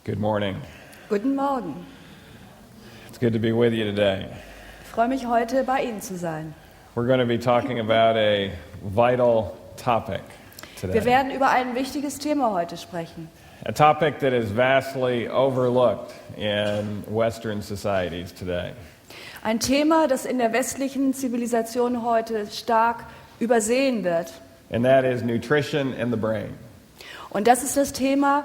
Good morning. Guten Morgen. It's good to be with you today. Ich freue mich, heute bei Ihnen zu sein. We're going to be talking about a vital topic Wir today. werden über ein wichtiges Thema heute sprechen. A topic that is vastly overlooked in Western societies today. Ein Thema, das in der westlichen Zivilisation heute stark übersehen wird. And that is nutrition and the brain. Und das ist das Thema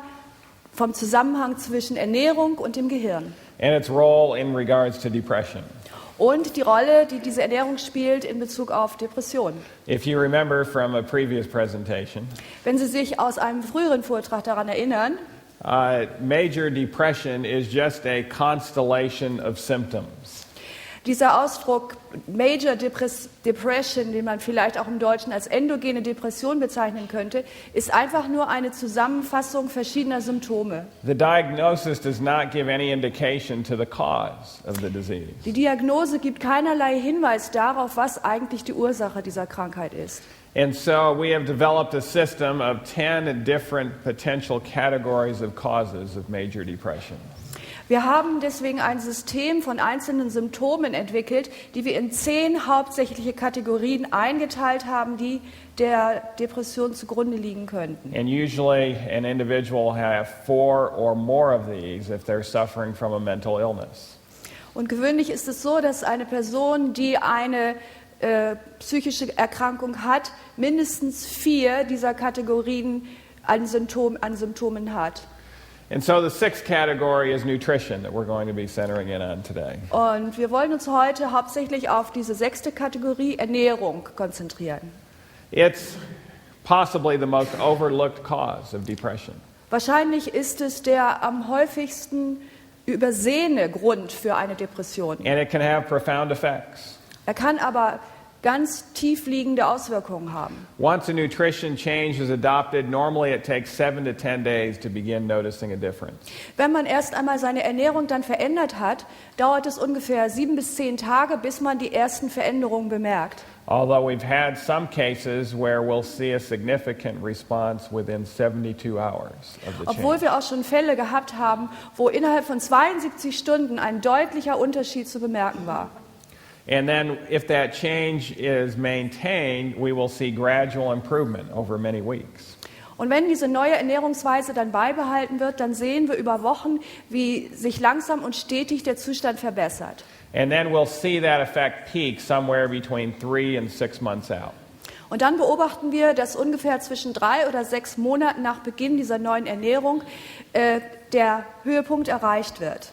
vom Zusammenhang zwischen Ernährung und dem Gehirn. And its role in regards to depression. Und die Rolle, die diese Ernährung spielt in Bezug auf Depressionen. If you remember from a previous presentation, Wenn Sie sich aus einem früheren Vortrag daran erinnern, major depression is just a constellation of symptoms. dieser Ausdruck Major Depression, den man vielleicht auch im Deutschen als endogene Depression bezeichnen könnte, ist einfach nur eine Zusammenfassung verschiedener Symptome. The diagnosis does not give any indication to the cause of the disease. Die Diagnose gibt keinerlei Hinweis darauf, was eigentlich die Ursache dieser Krankheit ist. And so we have developed a system of 10 different potential categories of causes of major depression. Wir haben deswegen ein System von einzelnen Symptomen entwickelt, die wir in 10 hauptsächliche Kategorien eingeteilt haben, die der Depression zugrunde liegen könnten. And usually an individual will have 4 or more of these if they're suffering from a mental illness. Und gewöhnlich ist es so, dass eine Person, die eine psychische Erkrankung hat, mindestens 4 dieser Kategorien an Symptomen hat. And so the 6th category is nutrition that we're going to be centering in on today. Und wir wollen uns heute hauptsächlich auf diese 6. Kategorie Ernährung konzentrieren. It's possibly the most overlooked cause of depression. Wahrscheinlich ist es der am häufigsten übersehene Grund für eine Depression. And it can have profound effects. Er kann aber ganz tiefliegende Auswirkungen haben. Once a nutrition change is adopted, normally it takes 7 to 10 days to begin noticing a difference. Wenn man erst einmal seine Ernährung dann verändert hat, dauert es ungefähr 7 bis 10 Tage, bis man die ersten Veränderungen bemerkt. Although we've had some cases where we'll see a significant response within 72 hours of the Obwohl change. wir auch schon Fälle gehabt haben, wo innerhalb von 72 Stunden ein deutlicher Unterschied zu bemerken war. And then if that change is maintained, we will see gradual improvement over many weeks. Und wenn diese neue Ernährungsweise dann beibehalten wird, dann sehen wir über Wochen, wie sich langsam und stetig der Zustand verbessert. And then we'll see that effect peak somewhere between 3 and 6 months out. Und dann beobachten wir, dass ungefähr zwischen 3 oder 6 Monaten nach Beginn dieser neuen Ernährung der Höhepunkt erreicht wird.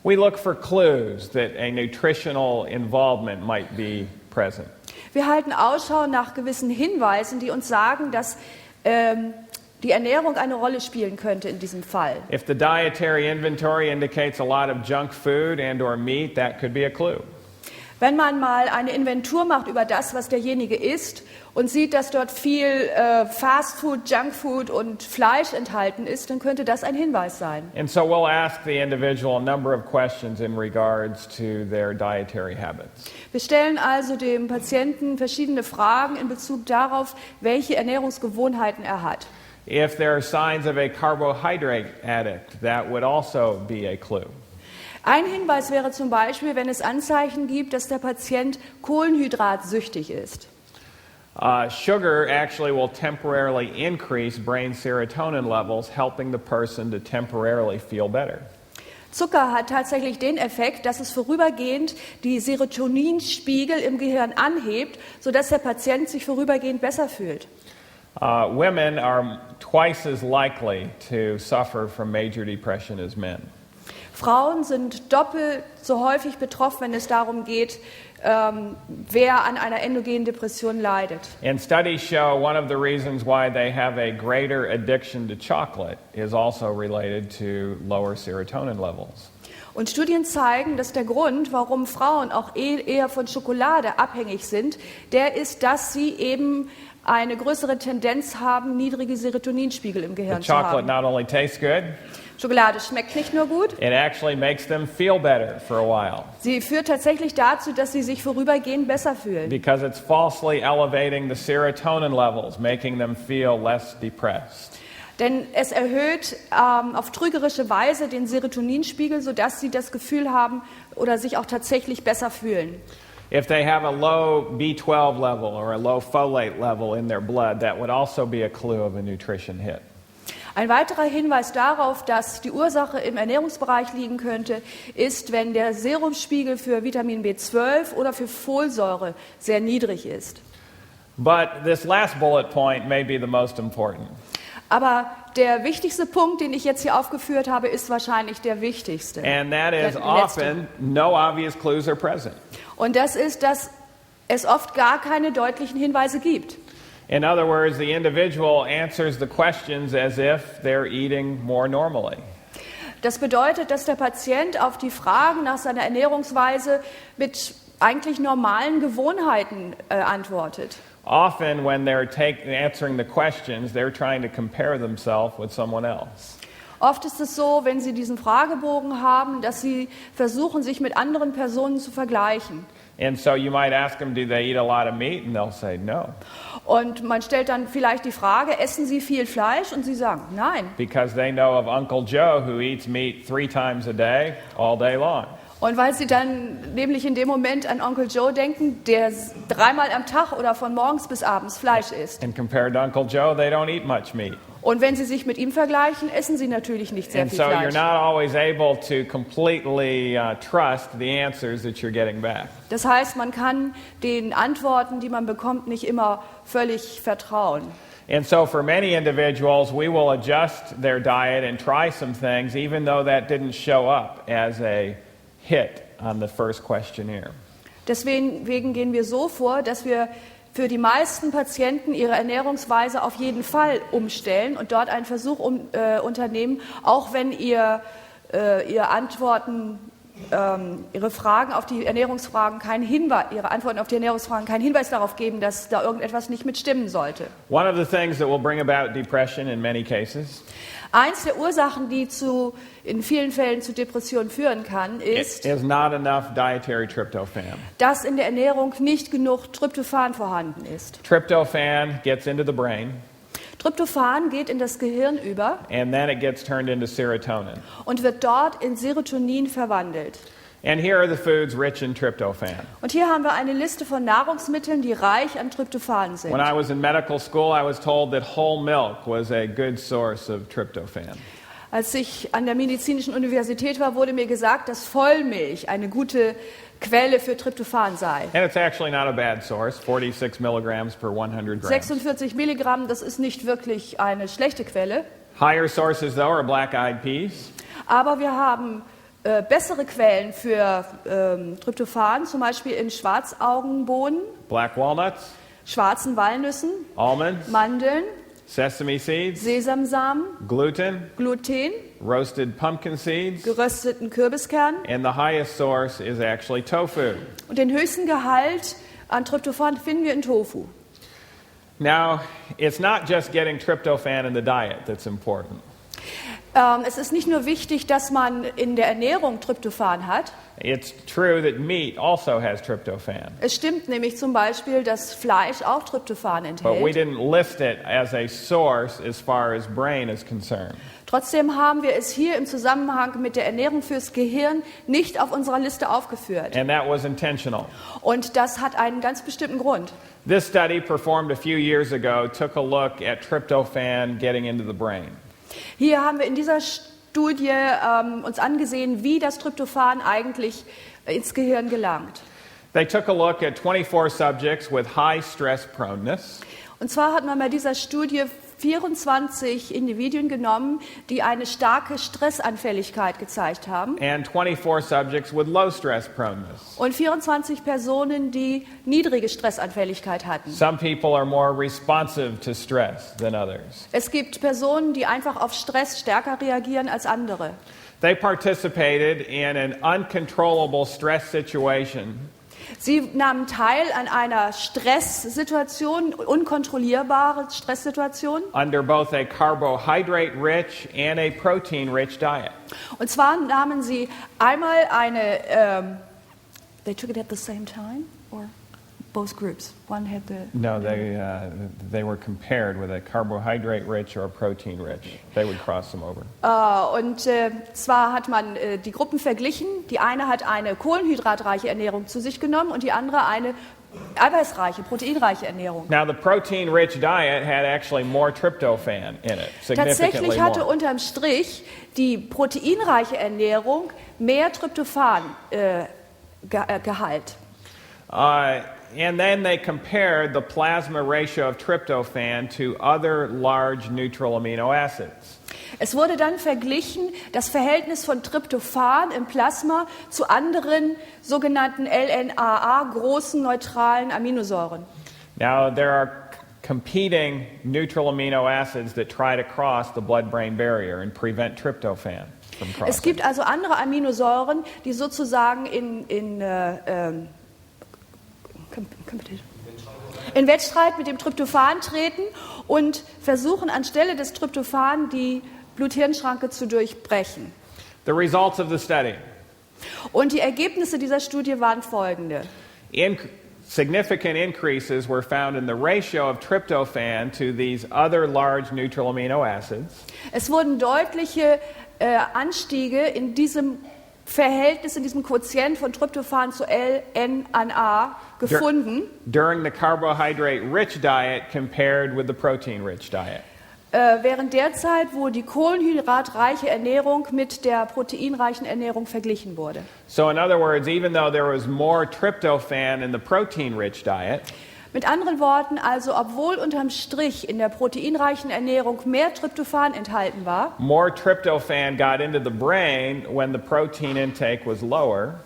We look for clues that a nutritional involvement might be present. Wir halten Ausschau nach gewissen Hinweisen, die uns sagen, dass die Ernährung eine Rolle spielen könnte in diesem Fall. If the dietary inventory indicates a lot of junk food and or meat, that could be a clue. Wenn man mal eine Inventur macht über das, was derjenige isst und sieht, dass dort viel Fastfood, Junkfood und Fleisch enthalten ist, dann könnte das ein Hinweis sein. And so we'll ask the individual a number of questions in regards to their dietary habits. Wir stellen also dem Patienten verschiedene Fragen in Bezug darauf, welche Ernährungsgewohnheiten er hat. If there are signs of a carbohydrate addict, that would also be a clue. Ein Hinweis wäre zum Beispiel, wenn es Anzeichen gibt, dass der Patient kohlenhydratsüchtig ist. Sugar actually will temporarily increase brain serotonin levels, helping the person to temporarily feel better. Zucker hat tatsächlich den Effekt, dass es vorübergehend die Serotoninspiegel im Gehirn anhebt, sodass der Patient sich vorübergehend besser fühlt. Women are twice as likely to suffer from major depression as men. Frauen sind doppelt so häufig betroffen, wenn es darum geht, wer an einer endogenen Depression leidet. And studies show one of the reasons why they have a greater addiction to chocolate is also related to lower serotonin levels. Und Studien zeigen, dass der Grund, warum Frauen auch eher von Schokolade abhängig sind, der ist, dass sie eben eine größere Tendenz haben, niedrige Serotoninspiegel im Gehirn The zu chocolate haben. not only tastes good, Schokolade schmeckt nicht nur gut, it actually makes them feel better for a while sie führt tatsächlich dazu, dass sie sich vorübergehend besser fühlen. because it's falsely elevating the serotonin levels, making them feel less depressed. Denn es erhöht auf trügerische Weise den Serotoninspiegel, sodass sie das Gefühl haben oder sich auch tatsächlich besser fühlen. If they have a low B12 level or a low folate level in their blood, that would also be a clue of a nutrition hit. Ein weiterer Hinweis darauf, dass die Ursache im Ernährungsbereich liegen könnte, ist, wenn der Serumspiegel für Vitamin B12 oder für Folsäure sehr niedrig ist. But this last bullet point may be the most important. Aber der wichtigste Punkt, den ich jetzt hier aufgeführt habe, ist wahrscheinlich der wichtigste. And that is Der letzte. often no obvious clues are present. Und das ist, dass es oft gar keine deutlichen Hinweise gibt. In other words, the individual answers the questions as if they're eating more normally. Das bedeutet, dass der Patient auf die Fragen nach seiner Ernährungsweise mit eigentlich normalen Gewohnheiten antwortet. Often when they're answering the questions, they're trying to compare themselves with someone else. Oft ist es so, wenn Sie diesen Fragebogen haben, dass Sie versuchen, sich mit anderen Personen zu vergleichen. And so you might ask them, do they eat a lot of meat? And they'll say no. Und man stellt dann vielleicht die Frage, essen Sie viel Fleisch? Und Sie sagen, nein. Because they know of Uncle Joe who eats meat 3 times a day, all day long. Und weil Sie dann nämlich in dem Moment an Onkel Joe denken, der 3-mal am Tag oder von morgens bis abends Fleisch isst. And compared to Uncle Joe, they don't eat much meat. Und wenn Sie sich mit ihm vergleichen, essen Sie natürlich nicht sehr And viel so you're Fleisch. not always able to completely trust the answers that you're getting back. Das heißt, man kann den Antworten, die man bekommt, nicht immer völlig vertrauen. And so for many individuals, we will adjust their diet and try some things, even though that didn't show up as a hit on the first questionnaire. Deswegen gehen wir so vor, dass wir für die meisten Patienten ihre Ernährungsweise auf jeden Fall umstellen und dort einen Versuch unternehmen, auch wenn ihre Antworten, ihre Fragen auf die Ernährungsfragen ihre Antworten auf die Ernährungsfragen keinen Hinweis darauf geben, dass da irgendetwas nicht mitstimmen sollte. One of the things that will bring about depression in many cases Eins der Ursachen, die in vielen Fällen zu Depressionen führen kann, ist, is not enough dietary tryptophan. dass in der Ernährung nicht genug Tryptophan vorhanden ist. Tryptophan gets into the brain, Tryptophan geht in das Gehirn über and then it gets turned into serotonin. und wird dort in Serotonin verwandelt. And here are the foods rich in tryptophan. Und hier haben wir eine Liste von Nahrungsmitteln, die reich an Tryptophan sind. When I was in medical school, I was told that whole milk was a good source of tryptophan. Als ich an der medizinischen Universität war, wurde mir gesagt, dass Vollmilch eine gute Quelle für Tryptophan sei. And it's actually not a bad source, 46 milligrams per 100 grams. 46 Milligramm, das ist nicht wirklich eine schlechte Quelle. Higher sources, though, are black-eyed peas, Aber wir haben bessere Quellen für Tryptophan, zum Beispiel in Schwarzaugenbohnen, black walnuts, schwarzen Walnüssen, almonds, Mandeln, sesame seeds, Sesamsamen, gluten, Gluten, roasted pumpkin seeds, gerösteten Kürbiskernen. and the highest source is actually tofu. Und den höchsten Gehalt an Tryptophan finden wir in Tofu. Now, it's not just getting tryptophan in the diet that's important. Es ist nicht nur wichtig, dass man in der Ernährung Tryptophan hat. It's true that meat also has tryptophan, Es stimmt nämlich zum Beispiel, dass Fleisch auch Tryptophan but we enthält. didn't list it as a source as far as brain is concerned. Trotzdem haben wir es hier im Zusammenhang mit der Ernährung fürs Gehirn nicht auf unserer Liste aufgeführt. And that was intentional. Und das hat einen ganz bestimmten Grund. This study, performed a few years ago, took a look at tryptophan getting into the brain. Hier haben wir in dieser Studie uns angesehen, wie das Tryptophan eigentlich ins Gehirn gelangt. They took a look at 24 subjects with high stress proneness. Und zwar hat man bei dieser Studie 24 Individuen genommen, die eine starke Stressanfälligkeit gezeigt haben, And 24 subjects with low stress proneness. und 24 Personen, die niedrige Stressanfälligkeit hatten. Some people are more responsive to stress than others. Es gibt Personen, die einfach auf Stress stärker reagieren als andere. They participated in an uncontrollable stress situation Sie nahmen teil an einer Stresssituation, unkontrollierbare Stresssituation. under both a carbohydrate-rich and a protein-rich diet. Und zwar nahmen sie einmal eine, they took it at the same time? Or? both groups. One had the... No, they were compared with a carbohydrate-rich or protein-rich. They would cross them over. Zwar hat man die Gruppen verglichen. Die eine hat eine kohlenhydratreiche Ernährung zu sich genommen und die andere eine eiweißreiche, proteinreiche Ernährung. Now, the protein-rich diet had actually more tryptophan in it, significantly Tatsächlich hatte more. unterm Strich die proteinreiche Ernährung mehr Tryptophan-Gehalt. And then they compared the plasma ratio of tryptophan to other large neutral amino acids. Es wurde dann verglichen das Verhältnis von Tryptophan im Plasma zu anderen sogenannten LNAA, großen neutralen Aminosäuren. Now, there are competing neutral amino acids that try to cross the blood-brain barrier and prevent tryptophan from crossing. Es gibt also andere Aminosäuren, die sozusagen in Wettstreit mit dem Tryptophan treten und versuchen anstelle des Tryptophan die Blut-Hirn-Schranke zu durchbrechen. The results of the study. Und die Ergebnisse dieser Studie waren folgende. Significant increases were found in the ratio of tryptophan to these other large neutral amino acids. Es wurden deutliche Anstiege in diesem Verhältnis, in diesem Quotient von Tryptophan zu LNAA gefunden. During the carbohydrate-rich diet compared with the protein-rich diet. Während der Zeit, wo die kohlenhydratreiche Ernährung mit der proteinreichen Ernährung verglichen wurde. So in other words, even though there was more tryptophan in the protein-rich diet, mit anderen Worten, also obwohl unterm Strich in der proteinreichen Ernährung mehr Tryptophan enthalten war, more tryptophan got into the brain when the protein intake was lower.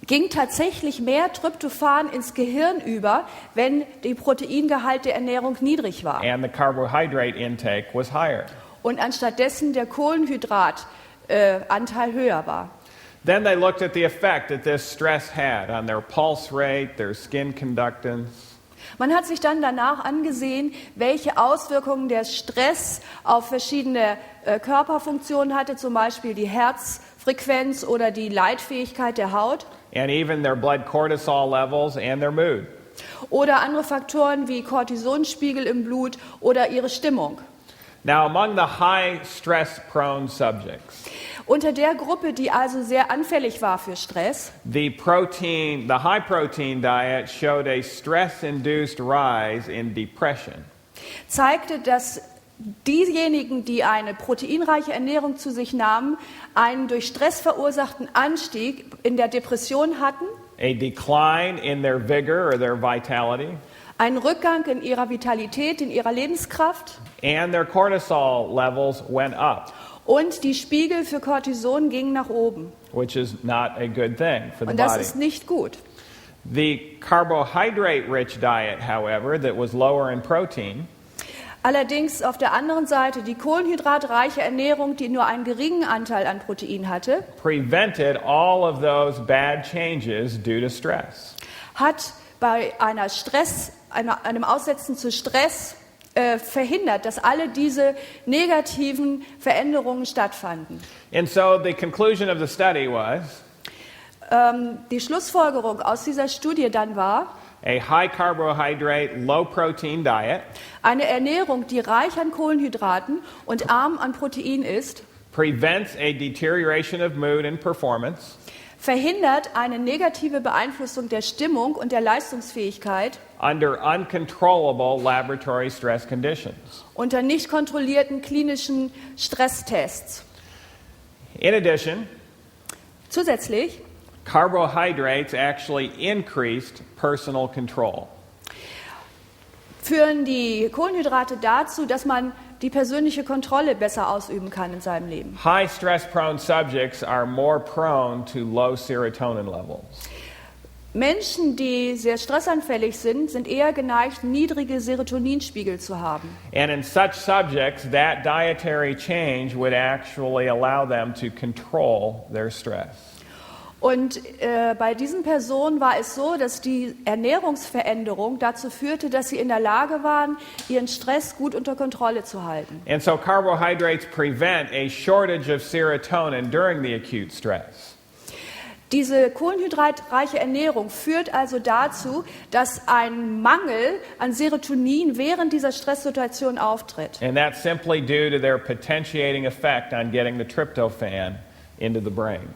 Ging tatsächlich mehr Tryptophan ins Gehirn über, wenn der Proteingehalt der Ernährung niedrig war. And the carbohydrate intake was higher. Und anstattdessen der Kohlenhydratanteil höher war. Then they looked at the effect that this stress had on their pulse rate, their skin conductance. Man hat sich dann danach angesehen, welche Auswirkungen der Stress auf verschiedene Körperfunktionen hatte, zum Beispiel die Herzfrequenz oder die Leitfähigkeit der Haut. And even their blood cortisol levels and their mood. Oder andere Faktoren wie Cortisonspiegel im Blut oder ihre Stimmung. Now, among the high stress-prone subjects, unter der Gruppe, die also sehr anfällig war für Stress, the high-protein diet showed a stress-induced rise in depression. Zeigte, dass diejenigen, die eine proteinreiche Ernährung zu sich nahmen, einen durch Stress verursachten Anstieg in der Depression hatten, a decline in their vigor or their vitality, einen Rückgang in ihrer Vitalität, in ihrer Lebenskraft, and their cortisol levels went up, und die Spiegel für Cortison gingen nach oben. which is not a good thing for the Und das body. ist nicht gut. The carbohydrate-rich diet, however, that was lower in protein, Allerdings auf der anderen Seite die kohlenhydratreiche Ernährung, die nur einen geringen Anteil an Protein hatte, prevented all of those bad changes due to stress. hat bei einem Aussetzen zu Stress verhindert, dass alle diese negativen Veränderungen stattfanden. And so the conclusion of the study was Die Schlussfolgerung aus dieser Studie dann war, a high carbohydrate, low protein diet eine Ernährung, die reich an Kohlenhydraten und arm an Protein ist, prevents a deterioration of mood and performance, verhindert eine negative Beeinflussung der Stimmung und der Leistungsfähigkeit under uncontrollable laboratory stress conditions. unter nicht kontrollierten klinischen Stresstests. In addition, Zusätzlich carbohydrates actually increased personal control. führen die Kohlenhydrate dazu, dass man die persönliche Kontrolle besser ausüben kann in seinem Leben. High stress-prone subjects are more prone to low serotonin levels. Menschen, die sehr stressanfällig sind, sind eher geneigt, niedrige Serotoninspiegel zu haben. And in such subjects, that dietary change would actually allow them to control their stress. Und bei diesen Personen war es so, dass die Ernährungsveränderung dazu führte, dass sie in der Lage waren, ihren Stress gut unter Kontrolle zu halten. And so carbohydrates prevent a shortage of serotonin during the acute stress. Diese kohlenhydratreiche Ernährung führt also dazu, dass ein Mangel an Serotonin während dieser Stresssituation auftritt. And that's simply due to their potentiating effect on getting the tryptophan into the brain.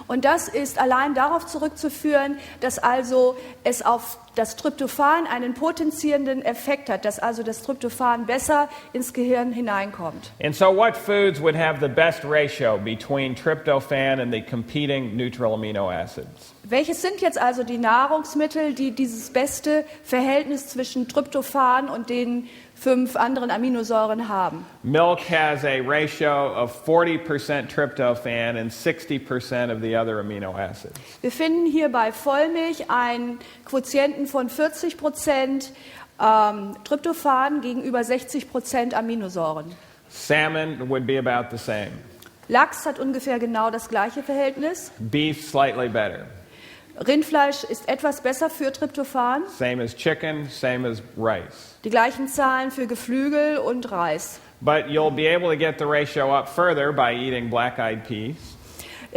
Und das ist allein darauf zurückzuführen, dass also es auf das Tryptophan einen potenzierenden Effekt hat, dass also das Tryptophan besser ins Gehirn hineinkommt. And so what foods would have the best ratio between tryptophan and the competing neutral amino acids? Welches sind jetzt also die Nahrungsmittel, die dieses beste Verhältnis zwischen Tryptophan und den 5 anderen Aminosäuren haben? Milk has a ratio of 40% tryptophan and 60% of the other amino acids. Wir finden hier bei Vollmilch einen Quotienten von 40% Tryptophan gegenüber 60% Aminosäuren. Salmon would be about the same. Lachs hat ungefähr genau das gleiche Verhältnis. Beef slightly better. Rindfleisch ist etwas besser für Tryptophan. Same as chicken, same as rice. Die gleichen Zahlen für Geflügel und Reis. But you'll be able to get the ratio up further by eating black-eyed peas.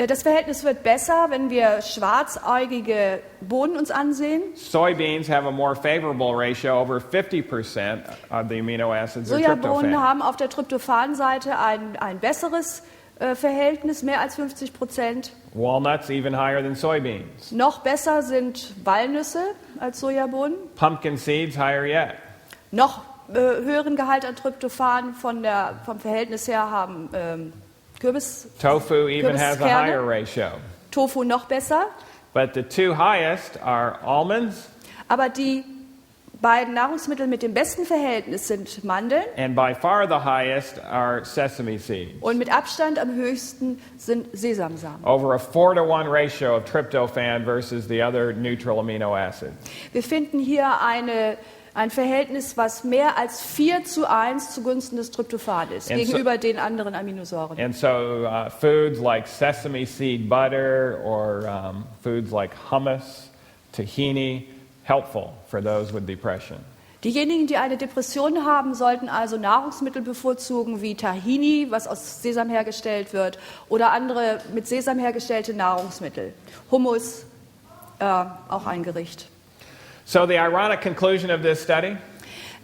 Das Verhältnis wird besser, wenn wir schwarzäugige Bohnen uns ansehen. Soybeans have a more favorable ratio, over 50% of the amino acids are Sojabohnen tryptophan. haben auf der Tryptophan-Seite ein besseres Verhältnis, mehr als 50%. Walnuts even higher than soybeans. Noch besser sind Walnüsse als Sojabohnen. Pumpkin seeds higher yet. Noch höheren Gehalt an Tryptophan vom Verhältnis her haben Kürbis. Tofu even has a Kürbiskerne. higher ratio. Tofu noch besser. But the two highest are almonds Aber die beiden Nahrungsmittel mit dem besten Verhältnis sind Mandeln and by far the highest are sesame seeds. und mit Abstand am höchsten sind Sesamsamen. Over a 4-to-1 ratio of tryptophan versus the other neutral amino acids. Wir finden hier ein Verhältnis, was mehr als 4:1 zugunsten des Tryptophan ist, And so- gegenüber den anderen Aminosäuren. And so foods like sesame seed butter or foods like hummus, tahini, helpful for those with depression. Diejenigen, die eine Depression haben, sollten also Nahrungsmittel bevorzugen wie Tahini, was aus Sesam hergestellt wird, oder andere mit Sesam hergestellte Nahrungsmittel. Hummus, auch ein Gericht. So the ironic conclusion of this study,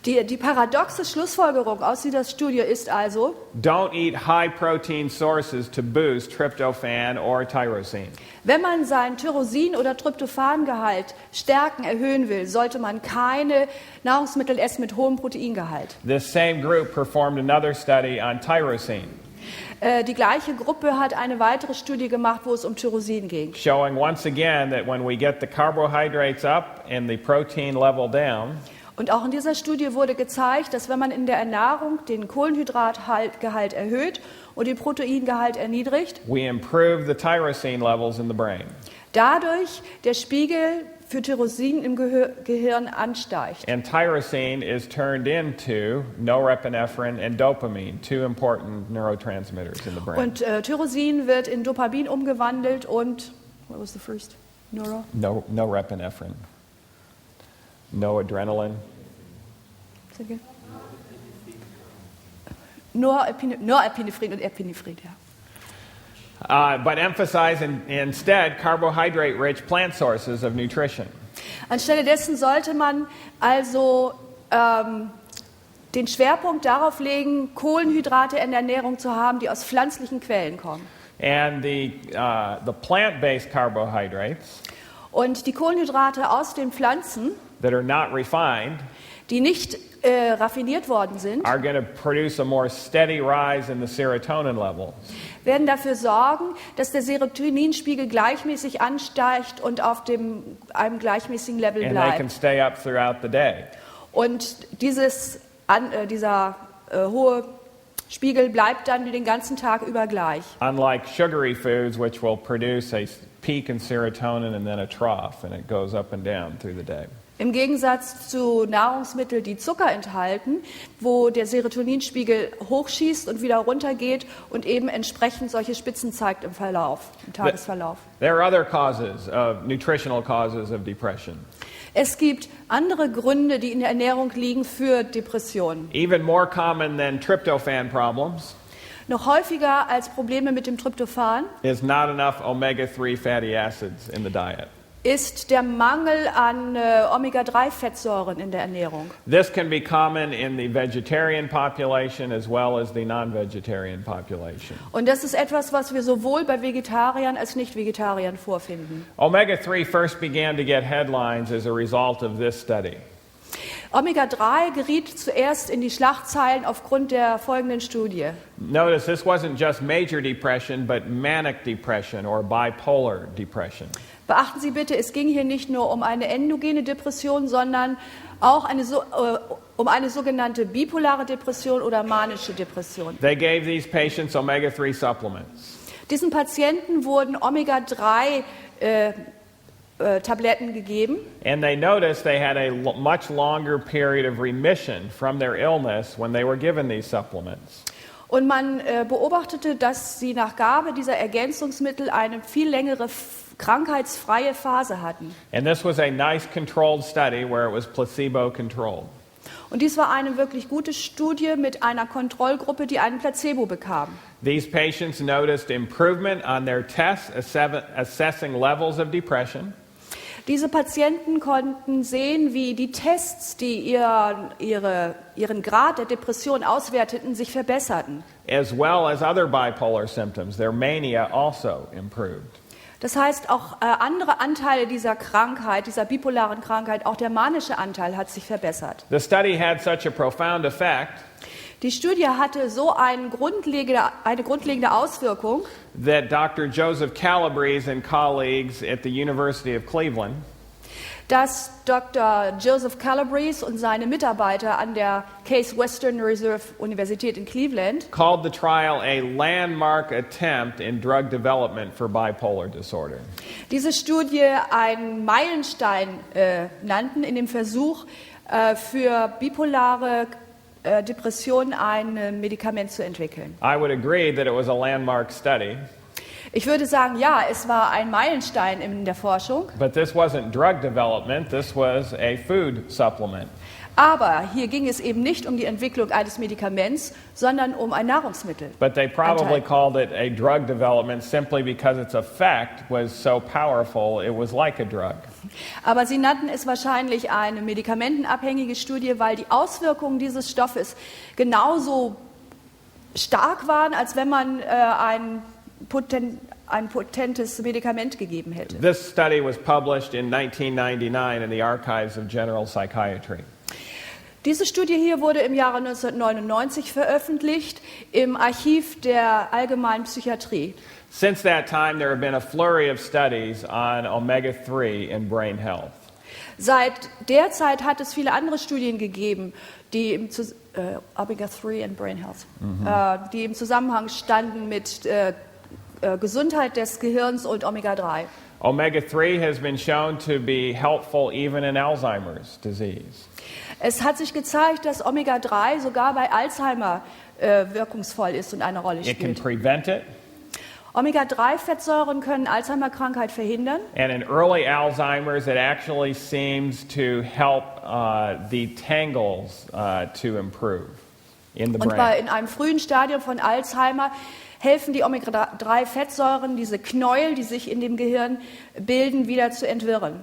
Die paradoxe Schlussfolgerung aus dieser Studie ist also, don't eat high-protein sources to boost tryptophan or tyrosine. wenn man seinen Tyrosin- oder Tryptophangehalt stärken, erhöhen will, sollte man keine Nahrungsmittel essen mit hohem Proteingehalt. This same group performed another study on tyrosine, Die gleiche Gruppe hat eine weitere Studie gemacht, wo es um Tyrosin ging. showing once again that when we get the carbohydrates up and the protein level down, Und auch in dieser Studie wurde gezeigt, dass wenn man in der Ernährung den Kohlenhydratgehalt erhöht und den Proteingehalt erniedrigt, we improve the tyrosine levels in the brain. dadurch der Spiegel für Tyrosin im Gehirn ansteigt. And tyrosine is turned into norepinephrine and dopamine, two important neurotransmitters in the brain. Und Tyrosin wird in Dopamin umgewandelt und, what was the first? Norepinephrine. Noradrenaline. Norepinephren und Epinephren, ja. But emphasize instead carbohydrate-rich plant sources of nutrition. Anstelle dessen sollte man also den Schwerpunkt darauf legen, Kohlenhydrate in der Ernährung zu haben, die aus pflanzlichen Quellen kommen. And the plant-based carbohydrates Und die Kohlenhydrate aus den Pflanzen, that are not refined die nicht raffiniert worden sind, are going to produce a more steady rise in the serotonin levels. werden dafür sorgen, dass der Serotoninspiegel gleichmäßig ansteigt und auf einem gleichmäßigen Level And they can bleibt. stay up throughout the day. Und dieser hohe Spiegel bleibt dann den ganzen Tag über gleich. Unlike sugary foods, which will produce a peak in serotonin and then a trough, and it goes up and down through the day. Im Gegensatz zu Nahrungsmitteln, die Zucker enthalten, wo der Serotoninspiegel hochschießt und wieder runtergeht und eben entsprechend solche Spitzen zeigt im Tagesverlauf. There are other nutritional causes of depression. Es gibt andere Gründe, die in der Ernährung liegen für Depressionen. Even more common than tryptophan problems Noch häufiger als Probleme mit dem Tryptophan is not enough omega-3 fatty acids in the diet. ist der Mangel an Omega-3-Fettsäuren in der Ernährung. This can be common in the vegetarian population as well as the non-vegetarian population. Und das ist etwas, was wir sowohl bei Vegetariern als Nicht-Vegetariern vorfinden. Omega-3 first began to get headlines as a result of this study. Omega-3 geriet zuerst in die Schlagzeilen aufgrund der folgenden Studie. Notice this wasn't just major depression, but manic depression or bipolar depression. Beachten Sie bitte, es ging hier nicht nur um eine endogene Depression, sondern auch um eine sogenannte bipolare Depression oder manische Depression. They gave these patients omega-3 supplements. Diesen Patienten wurden Omega-3 Tabletten gegeben. And they noticed they had a much longer period of remission from their illness when they were given these supplements. Und man beobachtete, dass sie nach Gabe dieser Ergänzungsmittel eine viel längere krankheitsfreie Phase hatten. And this was a nice controlled study where it was placebo controlled. Und dies war eine wirklich gute Studie mit einer Kontrollgruppe, die einen Placebo bekam. These patients noticed improvement on their tests assessing levels of depression. Diese Patienten konnten sehen, wie die Tests, die ihren Grad der Depression auswerteten, sich verbesserten. As well as other bipolar symptoms, their mania also improved. Das heißt, auch andere Anteile dieser Krankheit, dieser bipolaren Krankheit, auch der manische Anteil hat sich verbessert. The study had such a profound effect Die Studie hatte so eine grundlegende Auswirkung, that Dr. Joseph Calabrese and colleagues at the University of Cleveland dass Dr. Joseph Calabrese und seine Mitarbeiter an der Case Western Reserve Universität in Cleveland called the trial a landmark attempt in drug development for bipolar disorder. diese Studie einen Meilenstein nannten in dem Versuch, für bipolare Depression ein Medikament zu entwickeln. I would agree that it was a landmark study, Ich würde sagen, ja, es war ein Meilenstein in der Forschung, but this wasn't drug development, this was a food supplement. aber hier ging es eben nicht um die Entwicklung eines Medikaments, sondern um ein Nahrungsmittel. But they probably Anteil. called it a drug development simply because its effect was so powerful, it was like a drug. Aber sie nannten es wahrscheinlich eine medikamentenabhängige Studie, weil die Auswirkungen dieses Stoffes genauso stark waren, als wenn man ein potentes Medikament gegeben hätte. This study was published in 1999 in the Archives of General Psychiatry. Diese Studie hier wurde im Jahre 1999 veröffentlicht im Archiv der allgemeinen Psychiatrie. Since that time, there have been a flurry of studies on omega-3 in brain health. Seit der Zeit hat es viele andere Studien gegeben, die im Omega-3 and Brain Health, die im Zusammenhang standen mit Gesundheit des Gehirns und Omega-3. Omega-3 has been shown to be helpful even in Alzheimer's disease. Es hat sich gezeigt, dass Omega-3 sogar bei Alzheimer wirkungsvoll ist und eine Rolle It can spielt. prevent it, Omega-3-Fettsäuren können Alzheimer-Krankheit verhindern. and in early Alzheimer's, it actually seems to help the tangles to improve in the Und brain. in einem frühen Stadium von Alzheimer helfen die Omega-3-Fettsäuren, diese Knäuel, die sich in dem Gehirn bilden, wieder zu entwirren.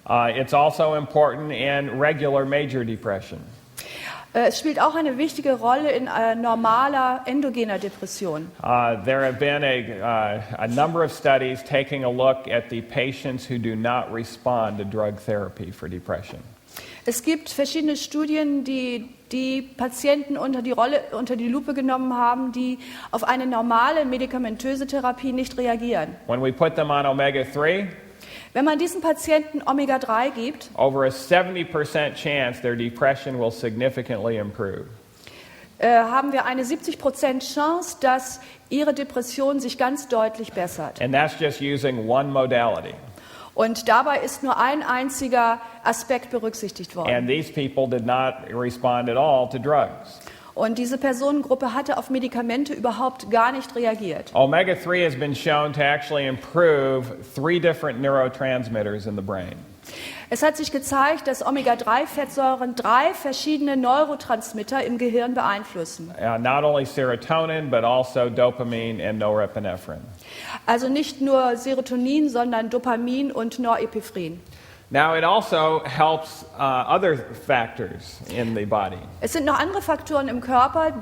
It's also important in regular major depression. Es spielt auch eine wichtige Rolle in normaler endogener Depression. There have been a number of studies taking a look at the patients who do not respond to drug therapy for depression. Es gibt verschiedene Studien, die Patienten unter die Lupe genommen haben, die auf eine normale medikamentöse Therapie nicht reagieren. When we put them on omega-3, Wenn man diesen Patienten Omega-3 gibt, over a 70% chance their depression will significantly improve. haben wir eine 70% Chance, dass ihre Depression sich ganz deutlich bessert. And that's just using one modality. Und dabei ist nur ein einziger Aspekt berücksichtigt worden. And these people did not respond at all to drugs. Und diese Personengruppe hatte auf Medikamente überhaupt gar nicht reagiert. Omega-3 has been shown to actually improve 3 different neurotransmitters in the brain. Es hat sich gezeigt, dass Omega-3-Fettsäuren 3 verschiedene Neurotransmitter im Gehirn beeinflussen. Not only serotonin, but also dopamine and norepinephrine. Also nicht nur Serotonin, sondern Dopamin und Norepiphrin. Now, it also helps other factors in the body. Es sind noch andere Faktoren im Körper,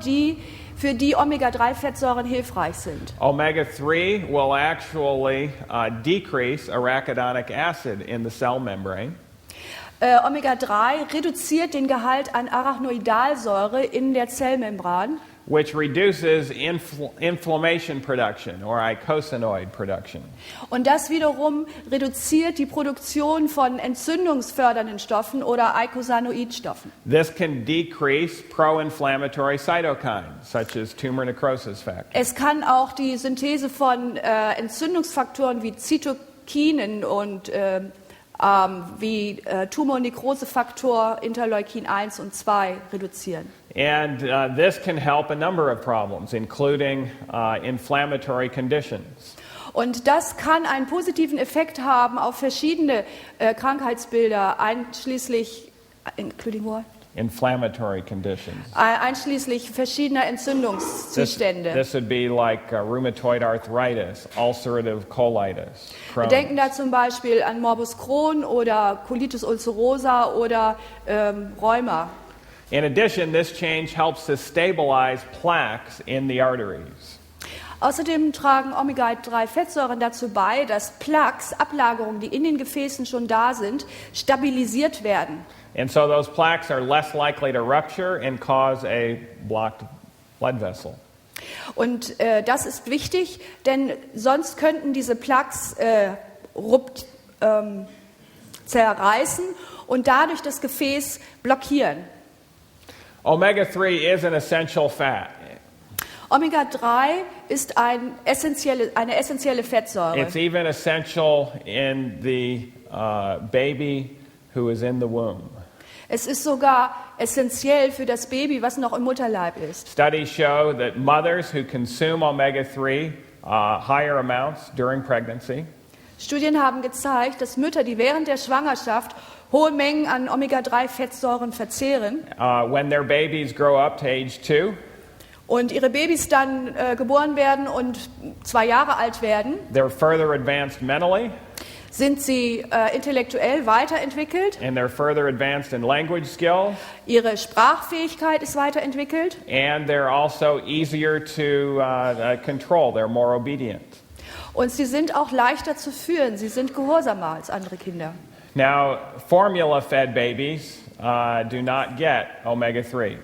für die Omega-3-Fettsäuren hilfreich sind. Omega-3 will actually decrease arachidonic acid in the cell membrane. Omega-3 reduziert den Gehalt an Arachnoidalsäure in der Zellmembran, which reduces inflammation production or eicosanoid production. Und das wiederum reduziert die Produktion von entzündungsfördernden Stoffen oder Eicosanoidstoffen. This can decrease pro-inflammatory cytokines, such as tumor necrosis factors. Es kann auch die Synthese von Entzündungsfaktoren wie Zytokinen und wie Tumornekrosefaktor Interleukin 1 und 2 reduzieren. And this can help a number of problems, including inflammatory conditions. Und das kann einen positiven Effekt haben auf verschiedene Krankheitsbilder, einschließlich Inflammatory conditions. Einschließlich verschiedener Entzündungszustände. This would be like rheumatoid arthritis, ulcerative colitis, Wir denken da zum Beispiel an Morbus Crohn oder Colitis ulcerosa oder Rheuma. In addition, this change helps to stabilize plaques in the arteries. Außerdem tragen Omega-3-Fettsäuren dazu bei, dass Plaques, Ablagerungen, die in den Gefäßen schon da sind, stabilisiert werden. And so those plaques are less likely to rupture and cause a blocked blood vessel. Und das ist wichtig, denn sonst könnten diese Plaques zerreißen und dadurch das Gefäß blockieren. Omega-3 is an essential fat. Omega-3 ist eine essentielle Fettsäure. It's even essential in the baby who is in the womb. Es ist sogar essentiell für das Baby, was noch im Mutterleib ist. Studies show that mothers who consume omega-3 higher amounts during pregnancy Studien haben gezeigt, dass Mütter, die während der Schwangerschaft hohe Mengen an Omega-3-Fettsäuren verzehren, when their babies grow up to age 2, und ihre Babys dann geboren werden und 2 Jahre alt werden, they're further advanced mentally, sind sie intellektuell weiterentwickelt, and they're further advanced in language skills, ihre Sprachfähigkeit ist weiterentwickelt and they're also easier to control. They're more obedient. und sie sind auch leichter zu führen. Sie sind gehorsamer als andere Kinder. Now, formula-fed babies do not get omega-3.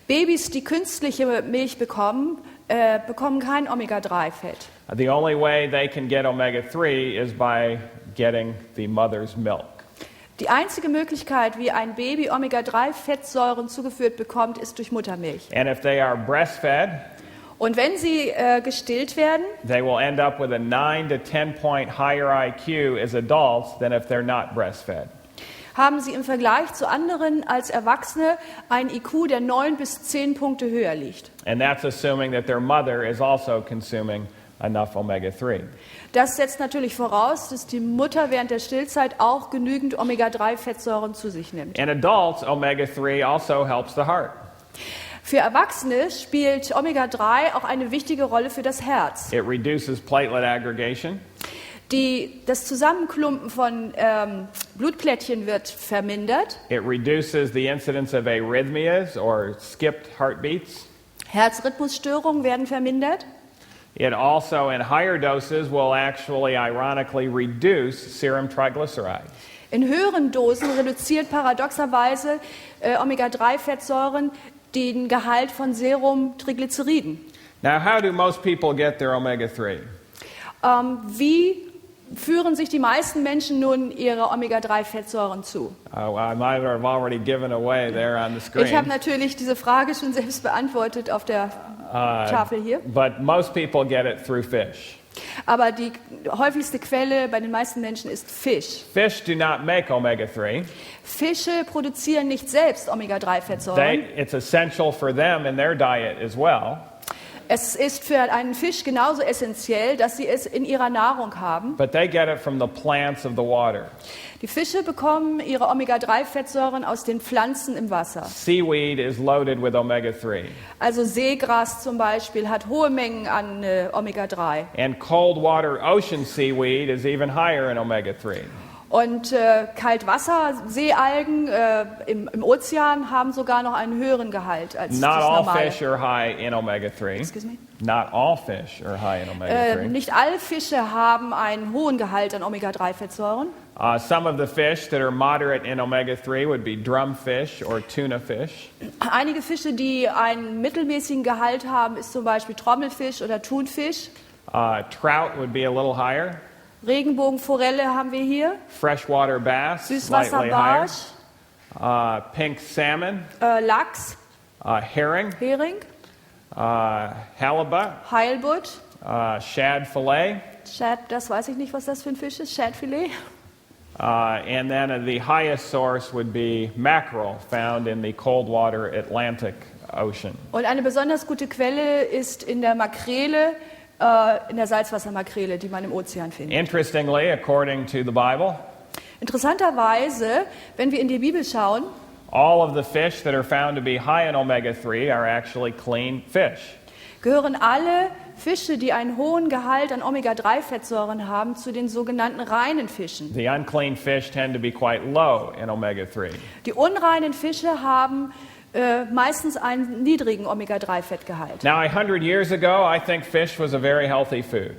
Babys, die künstliche Milch bekommen, bekommen kein Omega-3-Fett. The only way they can get omega-3 is by getting the mother's milk. Die einzige Möglichkeit, wie ein Baby Omega-3-Fettsäuren zugeführt bekommt, ist durch Muttermilch. And if they are breastfed, Und wenn sie gestillt werden, they will end up with a 9 to 10 point higher IQ as adults than if they're not breastfed. haben sie im Vergleich zu anderen als Erwachsene ein IQ, der 9 bis 10 Punkte höher liegt. And that's assuming that their mother is also consuming enough omega-3. Das setzt natürlich voraus, dass die Mutter während der Stillzeit auch genügend Omega-3-Fettsäuren zu sich nimmt. In adults, omega-3 also helps the heart. Für Erwachsene spielt Omega-3 auch eine wichtige Rolle für das Herz. It reduces platelet aggregation. Das Zusammenklumpen von Blutplättchen wird vermindert. It reduces the incidence of arrhythmias or skipped heartbeats. Herzrhythmusstörungen werden vermindert. It also, in higher doses, will actually ironically reduce serum triglycerides. In höheren Dosen reduziert paradoxerweise Omega-3-Fettsäuren den Gehalt von Serum-Triglyceriden. Now, how do most people get their omega-3? Wie führen sich die meisten Menschen nun ihre Omega-3-Fettsäuren zu? I might have already given away there on the screen. Ich habe natürlich diese Frage schon selbst beantwortet auf der Tafel hier. But most people get it through fish. Aber die häufigste Quelle bei den meisten Menschen ist Fisch. Fish do not make omega-3. Fische produzieren nicht selbst Omega-3-Fettsäuren. It's essential for them in their diet as well. Es ist für einen Fisch genauso essentiell, dass sie es in ihrer Nahrung haben. but they get it from the plants of the water. Die Fische bekommen ihre Omega-3-Fettsäuren aus den Pflanzen im Wasser. Seaweed is loaded with omega-3. Also Seegras zum Beispiel hat hohe Mengen an Omega-3. And cold water ocean seaweed is even higher in omega-3. Und Kaltwasser-Seealgen im Ozean haben sogar noch einen höheren Gehalt als Not das all normale. fish are high in omega-3. Excuse me? Not all fish are high in omega-3. Nicht alle Fische haben einen hohen Gehalt an Omega-3-Fettsäuren. Some of the fish that are moderate in omega-3 would be drumfish or tuna fish. Einige Fische, die einen mittelmäßigen Gehalt haben, ist zum Beispiel Trommelfisch oder Thunfisch. Trout would be a little higher. Regenbogenforelle haben wir hier. Freshwater bass, slightly higher. Süßwasserbarsch, Pink salmon, Lachs, herring, Hering, halibut, Heilbutt, shad fillet, Shad, das weiß ich nicht, was das für ein Fisch ist, Shadfilet. and then the highest source would be mackerel, found in the cold water Atlantic Ocean. Und eine besonders gute Quelle ist in der Makrele, in der Salzwassermakrele, die man im Ozean findet. Interestingly, according to the Bible, Interessanterweise, wenn wir in die Bibel schauen, all of the fish that are found to be high in omega-3 are actually clean fish. gehören alle Fische, die einen hohen Gehalt an Omega-3-Fettsäuren haben, zu den sogenannten reinen Fischen. The unclean fish tend to be quite low in omega-3. Die unreinen Fische haben meistens einen niedrigen Omega-3-Fettgehalt. Now, 100 years ago, I think fish was a very healthy food.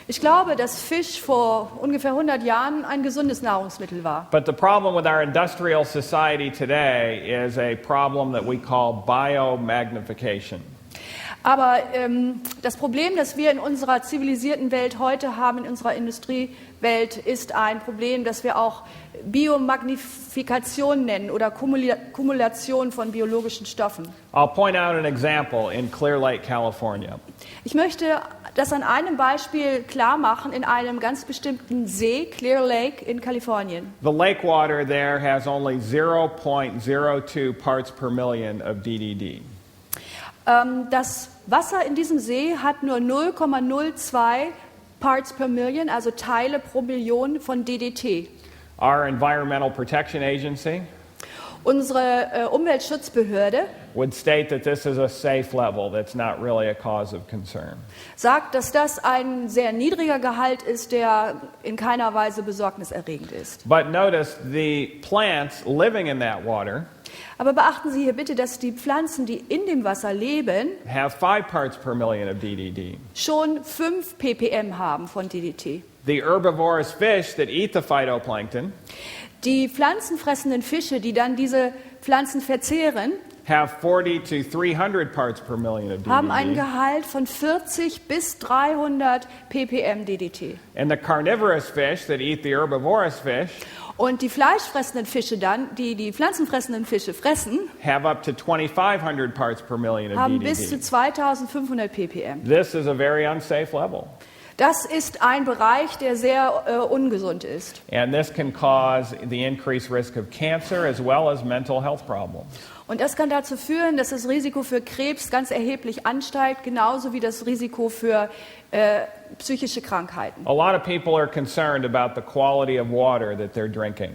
Ich glaube, dass Fisch vor ungefähr 100 Jahren ein gesundes Nahrungsmittel war. But the problem with our industrial society today is a problem that we call biomagnification. Aber das Problem, das wir in unserer zivilisierten Welt heute haben, in unserer Industriewelt, ist ein Problem, das wir auch Biomagnifikation nennen oder Kumulation von biologischen Stoffen. I'll point out an example in Clear Lake, California. Ich möchte das an einem Beispiel klar machen in einem ganz bestimmten See, Clear Lake in Kalifornien. The lake water there has only 0.02 parts per million of DDT. Das Wasser in diesem See hat nur 0,02 Parts per Million, also Teile pro Million von DDT. Our Environmental Protection Agency Unsere Umweltschutzbehörde would state that this is a safe level that's not really a cause of concern. sagt, dass das ein sehr niedriger Gehalt ist, der in keiner Weise besorgniserregend ist. But notice the plants living in that water Aber beachten Sie hier bitte, dass die Pflanzen, die in dem Wasser leben, have 5 parts per million of DDT. schon 5 ppm haben von DDT. The herbivorous fish that eat the phytoplankton Die pflanzenfressenden Fische, die dann diese Pflanzen verzehren, have 40 to 300 parts per million of haben einen DDT. Gehalt von 40 bis 300 ppm DDT. And the carnivorous fish that eat the herbivorous fish Und die fleischfressenden Fische dann, die die pflanzenfressenden Fische fressen, have up to 2,500 parts per million of haben bis zu DDT. 2500 ppm. This is a very unsafe level. Das ist ein Bereich, der sehr ungesund ist. And this can cause the increased risk of cancer as well as mental health problems. Und das kann dazu führen, dass das Risiko für Krebs ganz erheblich ansteigt, genauso wie das Risiko für psychische Krankheiten. A lot of people are concerned about the quality of water that they're drinking.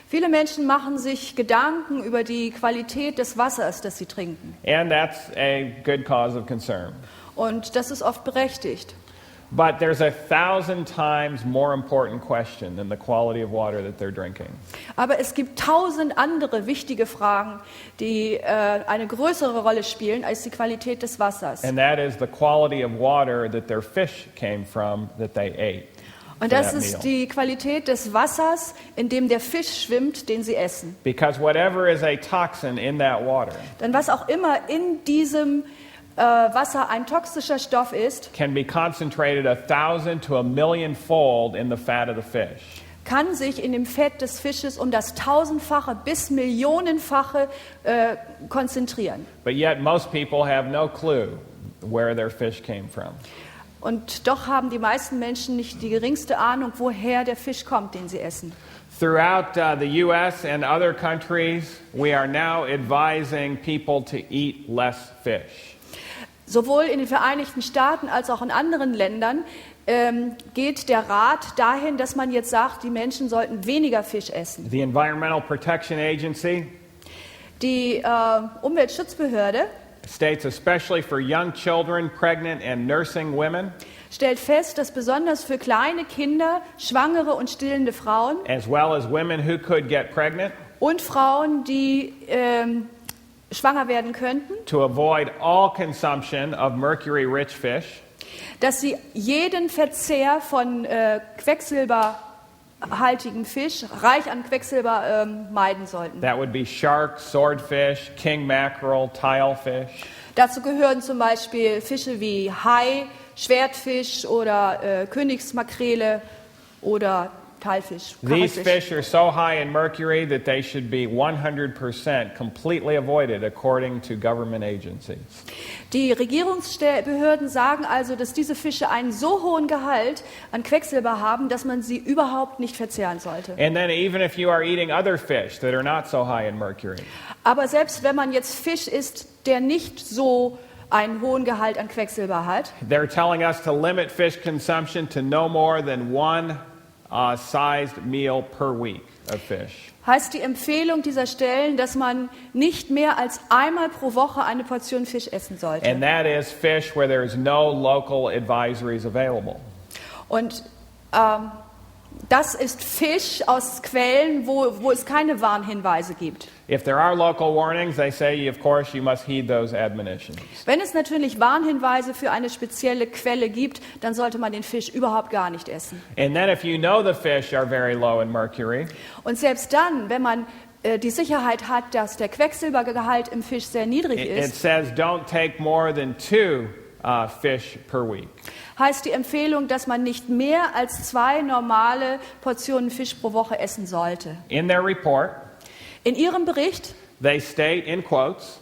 Viele Menschen machen sich Gedanken über die Qualität des Wassers, das sie trinken. And that's a good cause of concern. Und das ist oft berechtigt. But there's 1,000 times more important question than the quality of water that they're drinking. Aber es gibt 1000 andere wichtige Fragen, die eine größere Rolle spielen als die Qualität des Wassers. And that is the quality of water that their fish came from that they ate. Und das ist die Qualität des Wassers, in dem der Fisch schwimmt, den sie essen. Because whatever is a toxin in that water Denn was auch immer in diesem Wasser ein toxischer Stoff ist, can be concentrated 1,000 to 1,000,000 fold in the fat of the fish. kann sich in dem Fett des Fisches um das 1000-fache bis Millionenfache konzentrieren. But yet most people have no clue where their fish came from. Und doch haben die meisten Menschen nicht die geringste Ahnung, woher der Fisch kommt, den sie essen. Throughout the U.S. and other countries, we are now advising people to eat less fish. Sowohl in den Vereinigten Staaten als auch in anderen Ländern geht der Rat dahin, dass man jetzt sagt, die Menschen sollten weniger Fisch essen. The Environmental Protection Agency Die Umweltschutzbehörde states especially for young children, pregnant and nursing women, stellt fest, dass besonders für kleine Kinder, schwangere und stillende Frauen as well as women who could get pregnant, und Frauen, die schwanger werden könnten, to avoid all consumption of mercury-rich fish, dass sie jeden Verzehr von quecksilberhaltigem Fisch, reich an Quecksilber, meiden sollten. that would be shark, swordfish, king mackerel, tilefish. Dazu gehören zum Beispiel Fische wie Hai, Schwertfisch oder Königsmakrele oder Talfisch. These Kachelfisch. fish are so high in mercury that they should be 100% completely avoided according to government agencies. Die Regierungsbehörden sagen also, dass diese Fische einen so hohen Gehalt an Quecksilber haben, dass man sie überhaupt nicht verzehren sollte. And then even if you are eating other fish that are not so high in mercury, Aber selbst wenn man jetzt Fisch isst, der nicht so einen hohen Gehalt an Quecksilber hat, they're telling us to limit fish consumption to no more than one sized meal per week of fish. heißt die Empfehlung dieser Stellen, dass man nicht mehr als einmal pro Woche eine Portion Fisch essen sollte. And that is fish where there's no local advisories available. Und das ist Fisch aus Quellen, wo es keine Warnhinweise gibt. If there are local warnings, they say, of course, you must heed those admonitions. Wenn es natürlich Warnhinweise für eine spezielle Quelle gibt, dann sollte man den Fisch überhaupt gar nicht essen. And then if you know the fish are very low in mercury, Und selbst dann, wenn man die Sicherheit hat, dass der Quecksilbergehalt im Fisch sehr niedrig it ist, says don't take more than 2 fish per week. heißt die Empfehlung, dass man nicht mehr als 2 normale Portionen Fish pro Woche essen sollte. In their report, In Ihrem Bericht they state in quotes,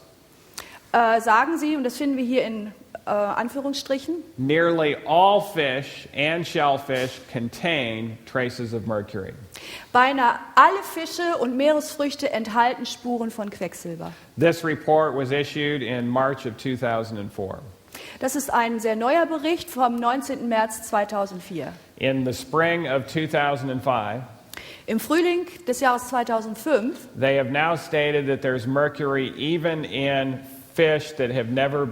sagen Sie, und das finden wir hier in Anführungsstrichen, nearly all fish and shellfish contain traces of mercury. beinahe alle Fische und Meeresfrüchte enthalten Spuren von Quecksilber. This report was issued in March of 2004. Das ist ein sehr neuer Bericht vom 19. März 2004. In the spring of 2005, Im Frühling des Jahres 2005 they have now stated that there's mercury even in fish that have never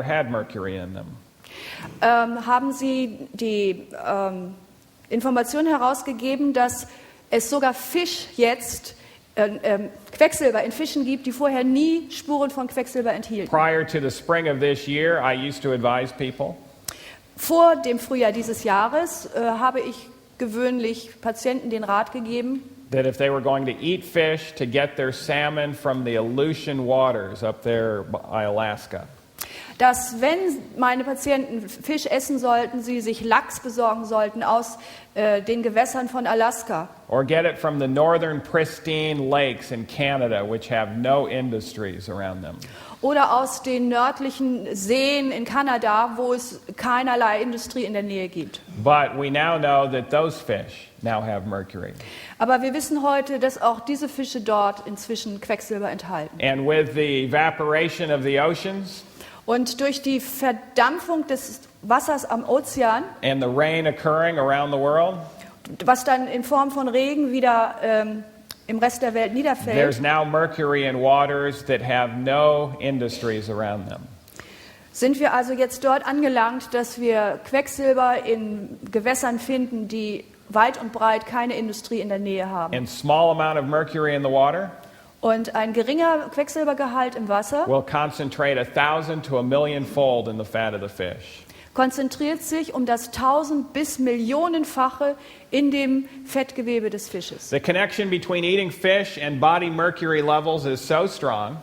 had mercury in them. haben sie die Information herausgegeben, dass es sogar Fisch jetzt, Quecksilber in Fischen gibt, die vorher nie Spuren von Quecksilber enthielten. Prior to the spring of this year, I used to advise people Vor dem Frühjahr dieses Jahres habe ich gewöhnlich Patienten den Rat gegeben, that if they were going to eat fish, to get their salmon from the Aleutian waters up there by Alaska. dass wenn meine Patienten Fisch essen sollten, sie sich Lachs besorgen sollten aus den Gewässern von Alaska. Or get it from the northern pristine lakes in Canada, which have no industries around them. Oder aus den nördlichen Seen in Kanada, wo es keinerlei Industrie in der Nähe gibt. But we now know that those fish now have mercury. Aber wir wissen heute, dass auch diese Fische dort inzwischen Quecksilber enthalten. And with the evaporation of the oceans Und durch die Verdampfung des Wassers am Ozean, and the rain occurring around the world, was dann in Form von Regen wieder im Rest der Welt niederfällt, there's now mercury in waters that have no industries around them. sind wir also jetzt dort angelangt, dass wir Quecksilber in Gewässern finden, die weit und breit keine Industrie in der Nähe haben. And small amount of mercury in the water Und ein geringer Quecksilbergehalt im Wasser will concentrate 1,000 to 1,000,000-fold in the fat of the fish. konzentriert sich um das 1000 bis Millionenfache in dem Fettgewebe des Fisches. The connection between eating fish and body mercury levels is so strong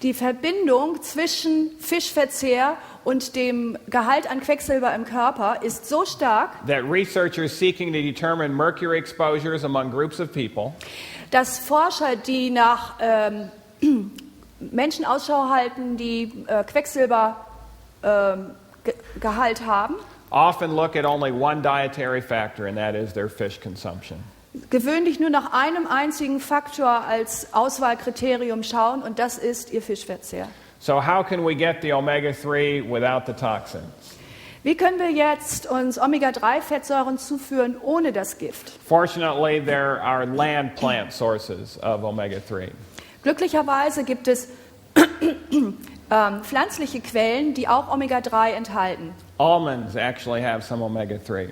Die Verbindung zwischen Fischverzehr und dem Gehalt an Quecksilber im Körper ist so stark, that researchers seeking to determine mercury exposures among groups of people dass Forscher, die nach Menschen Ausschau halten, die Quecksilbergehalt haben, often look at only one dietary factor, and that is their fish consumption. gewöhnlich nur nach einem einzigen Faktor als Auswahlkriterium schauen, und das ist ihr Fischverzehr. So how can we get the omega-3 without the toxins? Wie können wir jetzt uns Omega-3-Fettsäuren zuführen ohne das Gift? Fortunately, there are land plant sources of omega-3. Glücklicherweise gibt es pflanzliche Quellen, die auch Omega-3 enthalten. Almonds actually have some omega-3.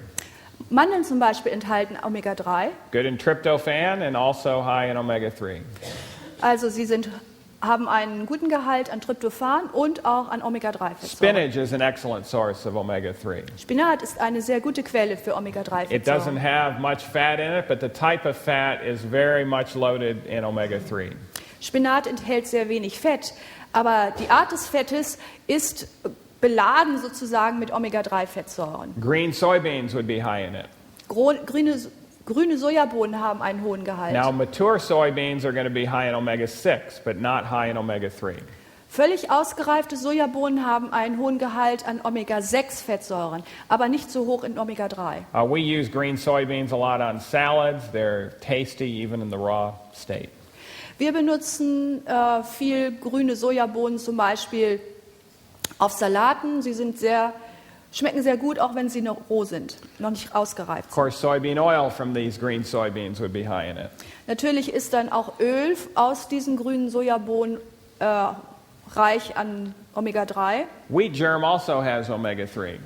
Mandeln zum Beispiel enthalten Omega-3. Good in tryptophan and also high in omega-3. Also sie haben einen guten Gehalt an Tryptophan und auch an Omega-3-Fettsäuren. Spinach is an excellent source of omega-3. Spinat ist eine sehr gute Quelle für It doesn't Omega-3-Fettsäuren. have much fat in it, but the type of fat is very much loaded in omega-3. Spinat enthält sehr wenig Fett, aber die Art des Fettes ist beladen sozusagen mit Omega-3-Fettsäuren. Green soybeans would be high in it. Grüne Sojabohnen haben einen hohen Gehalt. Now, mature soybeans are going to be high in omega-6, but not high in omega-3. Völlig ausgereifte Sojabohnen haben einen hohen Gehalt an Omega-6-Fettsäuren, aber nicht so hoch in Omega-3. We use green soybeans a lot on salads. They're tasty even in the raw state. Wir benutzen viel grüne Sojabohnen zum Beispiel auf Salaten. Sie schmecken sehr gut, auch wenn sie noch roh sind, noch nicht ausgereift Of sind. course, soybean oil from these green soybeans would be high in it. Natürlich ist dann auch Öl aus diesen grünen Sojabohnen reich an Omega-3. Wheat germ also has omega-3.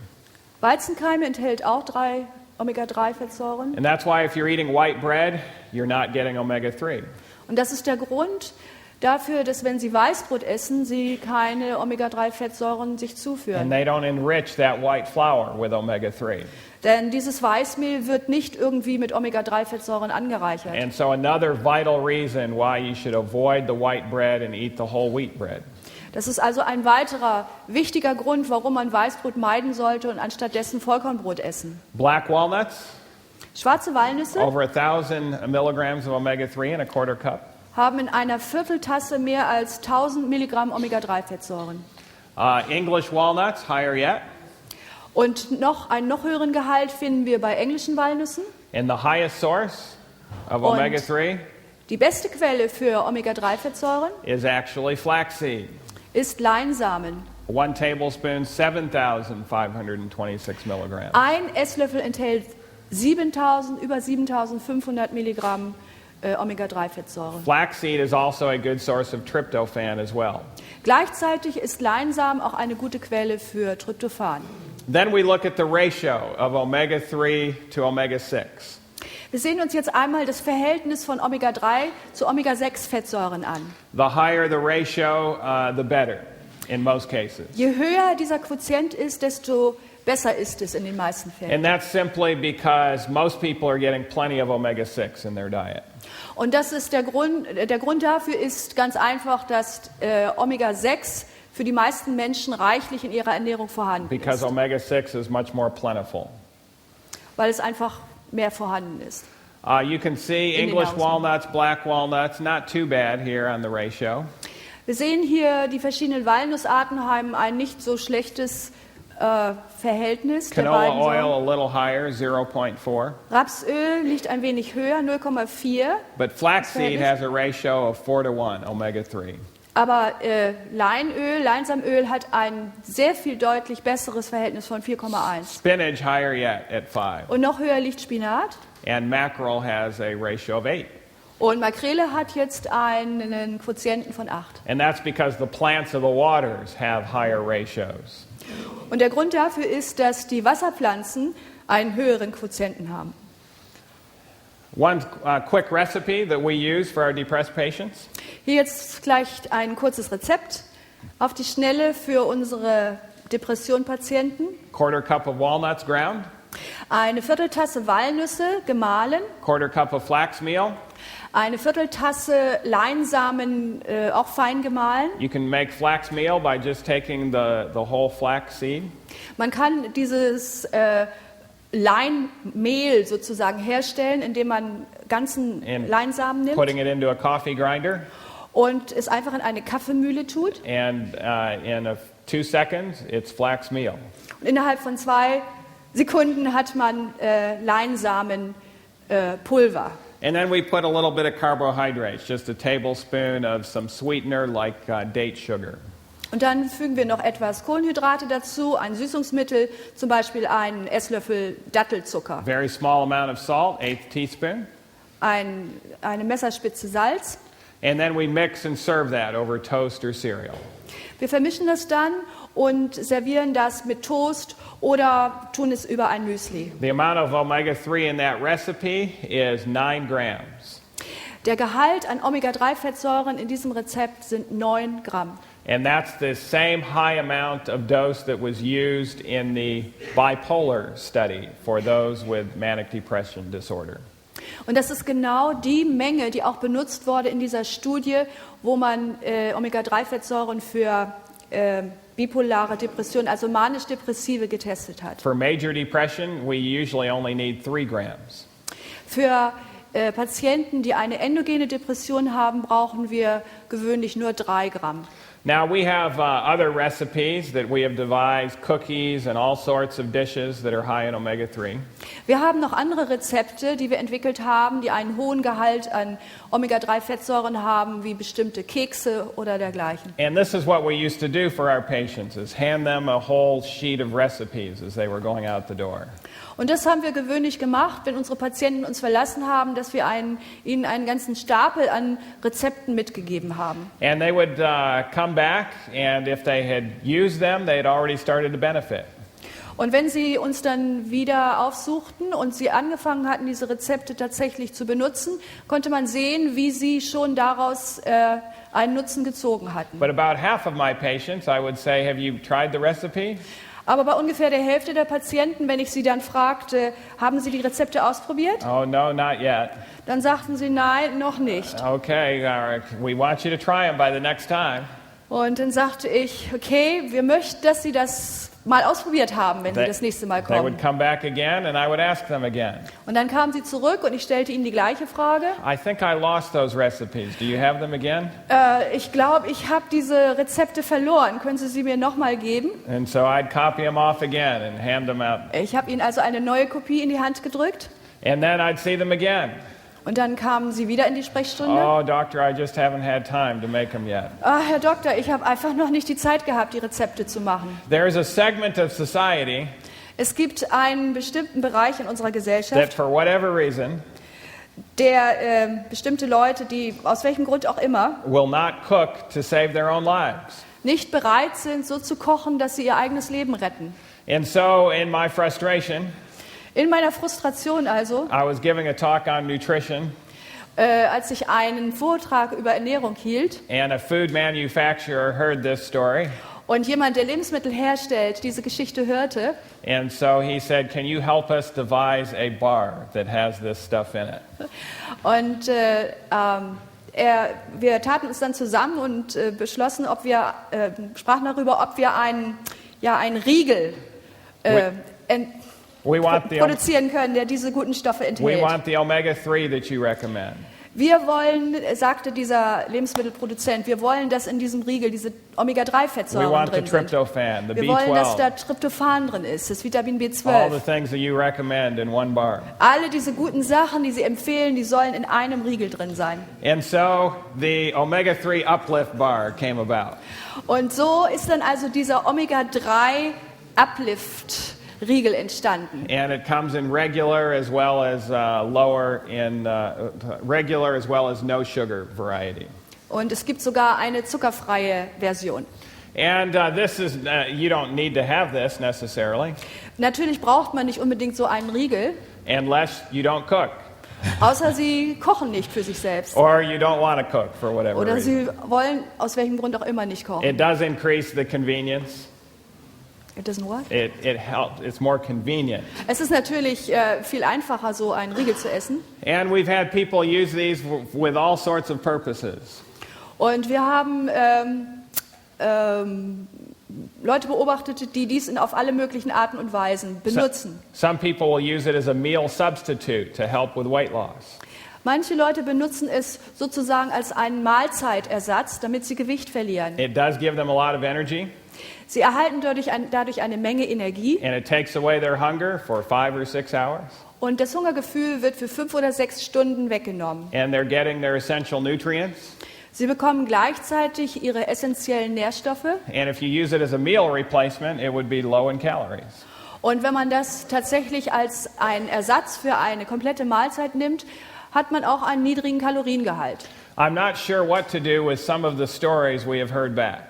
Weizenkeime enthält auch 3 Omega-3-Fettsäuren. And that's why if you're eating white bread, you're not getting omega-3. Und das ist der Grund dafür, dass wenn Sie Weißbrot essen, Sie keine Omega-3-Fettsäuren sich And zuführen. they don't enrich that white flour with omega-3. Denn dieses Weißmehl wird nicht irgendwie mit Omega-3-Fettsäuren angereichert. And so another vital reason why you should avoid the white bread and eat the whole wheat bread. Das ist also ein weiterer wichtiger Grund, warum man Weißbrot meiden sollte und anstattdessen Vollkornbrot essen. Black walnuts, Schwarze Walnüsse over 1,000 milligrams of omega-3 in a quarter cup. haben in einer Vierteltasse mehr als 1000 Milligramm Omega-3-Fettsäuren. English walnuts, higher yet. Und einen noch höheren Gehalt finden wir bei englischen Walnüssen. And the highest source of Und omega-3 die beste Quelle für Omega-3-Fettsäuren is actually flaxseed. ist Leinsamen. 1 tablespoon, 7,526 milligrams. Ein Esslöffel enthält über 7500 Milligramm Omega-3-Fettsäuren. Flaxseed is also a good source of tryptophan as well. Gleichzeitig ist Leinsamen auch eine gute Quelle für Tryptophan. Then we look at the ratio of omega-3 to omega-6. Wir sehen uns jetzt einmal das Verhältnis von Omega-3 zu Omega-6-Fettsäuren an. The higher the ratio, the better in most cases. Je höher dieser Quotient ist, desto besser ist es in den meisten Fällen. And that's simply because most people are getting plenty of omega-6 in their diet. Und das ist der Grund dafür ist ganz einfach, dass Omega-6 für die meisten Menschen reichlich in ihrer Ernährung vorhanden Because ist, omega-6 is much more plentiful. weil es einfach mehr vorhanden ist. You can see In den English Haushalten. walnuts, black walnuts, not too bad here on the ratio. Wir sehen hier, die verschiedenen Walnussarten haben ein nicht so schlechtes Verhältnis der Canola beiden oil Sorten. a little higher, 0.4. Rapsöl liegt ein wenig höher, 0,4. But flaxseed Verhältnis. has a ratio of 4 to 1, omega-3. Aber Leinsamöl hat ein sehr viel deutlich besseres Verhältnis von 4,1. Spinach higher yet at 5. Und noch höher liegt Spinat. And mackerel has a ratio of 8. Und Makrele hat jetzt einen Quotienten von 8. And that's because the plants of the waters have higher ratios. Und der Grund dafür ist, dass die Wasserpflanzen einen höheren Quotienten haben. One quick recipe that we use for our depressed patients. Hier jetzt gleich ein kurzes Rezept auf die Schnelle für unsere Depressionpatienten. Quarter cup of walnuts ground. Eine Vierteltasse Walnüsse gemahlen. Quarter cup of flax meal. Eine Vierteltasse Leinsamen auch fein gemahlen. You can make flax meal by just taking the whole flax seed. Man kann dieses Leinmehl sozusagen herstellen, indem man ganzen And Leinsamen nimmt putting it into a coffee grinder. und es einfach in eine Kaffeemühle tut. And in 2 seconds, it's flax meal. Und innerhalb von 2 Sekunden hat man Leinsamenpulver. And then we put a little bit of carbohydrates, just a tablespoon of some sweetener like date sugar. Und dann fügen wir noch etwas Kohlenhydrate dazu, ein Süßungsmittel, zum Beispiel einen Esslöffel Dattelzucker, Very small amount of salt, 1/8 teaspoon. eine Messerspitze Salz. And then we mix and serve that over toast or cereal. Wir vermischen das dann und servieren das mit Toast oder tun es über ein Müsli. The amount of omega-3 in that recipe is 9 grams. Der Gehalt an Omega-3-Fettsäuren in diesem Rezept sind 9 Gramm. And that's the same high amount of dose that was used in the bipolar study for those with manic depression disorder. Und das ist genau die Menge, die auch benutzt wurde in dieser Studie, wo man Omega-3-Fettsäuren für bipolare Depression, also manisch-depressive, getestet hat. For major depression, we usually only need 3 grams. Für Patienten, die eine endogene Depression haben, brauchen wir gewöhnlich nur 3 Gramm. Now we have other recipes that we have devised, cookies and all sorts of dishes that are high in omega-3. Wir haben noch andere Rezepte, die wir entwickelt haben, die einen hohen Gehalt an Omega-3-Fettsäuren haben, wie bestimmte Kekse oder dergleichen. And this is what we used to do for our patients, is hand them a whole sheet of recipes as they were going out the door. Und das haben wir gewöhnlich gemacht, wenn unsere Patienten uns verlassen haben, dass wir ihnen einen ganzen Stapel an Rezepten mitgegeben haben. And they would come back, and if they had used them, they had already started to benefit. Und wenn sie uns dann wieder aufsuchten und sie angefangen hatten, diese Rezepte tatsächlich zu benutzen, konnte man sehen, wie sie schon daraus einen Nutzen gezogen hatten. But about half of my patients, I would say, have you tried the recipe? Aber bei ungefähr der Hälfte der Patienten, wenn ich sie dann fragte, haben sie die Rezepte ausprobiert? Oh, no, not yet. Dann sagten sie, nein, noch nicht. Okay, all right. We want you to try them by the next time. Und dann sagte ich, okay, wir möchten, dass Sie das mal ausprobiert haben, wenn Sie das nächste Mal They would kommen. come back again, and I would ask them again. Und dann kamen sie zurück und ich stellte ihnen die gleiche Frage. I think I lost those recipes. Do you have them again? Ich glaube, ich habe diese Rezepte verloren. Können Sie sie mir nochmal geben? And so I'd copy them off again and hand them out. Ich habe ihnen also eine neue Kopie in die Hand gedrückt. And then I'd see them again. Und dann kamen sie wieder in die Sprechstunde. Oh, doctor, I just haven't had time to make them yet. Herr Doktor, ich habe einfach noch nicht die Zeit gehabt, die Rezepte zu machen. There's a segment of society Es gibt einen bestimmten Bereich in unserer that Gesellschaft, for whatever reason der bestimmte Leute, die aus welchem Grund auch immer, will not cook to save their own lives. nicht bereit sind, so zu kochen, dass sie ihr eigenes Leben retten. And so in my frustration, In meiner Frustration also, I was giving a talk on nutrition, als ich einen Vortrag über Ernährung hielt and a food manufacturer heard this story. und jemand, der Lebensmittel herstellt, diese Geschichte hörte. And so he said, can you help us devise a bar that has this stuff in it? Und wir taten uns dann zusammen und beschlossen, sprachen darüber, ob wir einen Riegel We want the produzieren können, der diese guten Stoffe we enthält. want the omega-3 that you recommend. Wir wollen, sagte dieser Lebensmittelproduzent, wir wollen, dass in diesem Riegel diese We Omega-3-Fettsäuren want the drin sind. tryptophan, the Wir wollen, dass B12, da Tryptophan drin ist, das Vitamin all the B12. things that you recommend in one bar. Alle diese guten Sachen, die Sie empfehlen, die sollen in einem Riegel drin sein. And so the omega-3 uplift bar came about. Und so ist dann also dieser Omega-3-Uplift-Riegel entstanden. And it comes in regular as well as regular as well as no sugar variety. Und es gibt sogar eine zuckerfreie Version. And this is you don't need to have this necessarily Natürlich braucht man nicht unbedingt so einen Riegel, unless you don't cook außer Sie kochen nicht für sich selbst. or you don't want to cook for whatever Oder reason. Sie wollen aus welchem Grund auch immer nicht kochen. It does increase the convenience. It doesn't what? It helps. It's more convenient. Es ist natürlich viel einfacher, so einen Riegel zu essen. And we've had people use these with all sorts of purposes. Und wir haben Leute beobachtet, die dies auf alle möglichen Arten und Weisen benutzen. Some people will use it as a meal substitute to help with weight loss. Manche Leute benutzen es sozusagen als einen Mahlzeitersatz, damit sie Gewicht verlieren. It does give them a lot of energy, Sie erhalten dadurch eine Menge Energie and it takes away their hunger for 5 or 6 hours. und das Hungergefühl wird für 5 oder 6 Stunden weggenommen. And they're getting their essential nutrients. Sie bekommen gleichzeitig ihre essentiellen Nährstoffe. And if you use it as a meal replacement, it would be low in calories. Und wenn man das tatsächlich als einen Ersatz für eine komplette Mahlzeit nimmt, hat man auch einen niedrigen Kaloriengehalt. I'm not sure what to do with some of the stories we have heard back.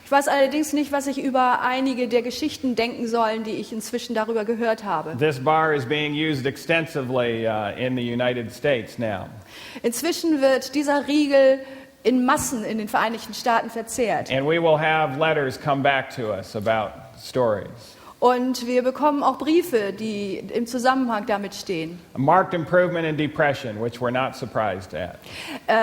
Ich weiß allerdings nicht, was ich über einige der Geschichten denken soll, die ich inzwischen darüber gehört habe. This bar is being used extensively in the United States now. Inzwischen wird dieser Riegel in Massen in den Vereinigten Staaten verzehrt. And we will have letters come back to us about stories. Und wir bekommen auch Briefe, die im Zusammenhang damit stehen. A marked improvement in depression, which we're not surprised at.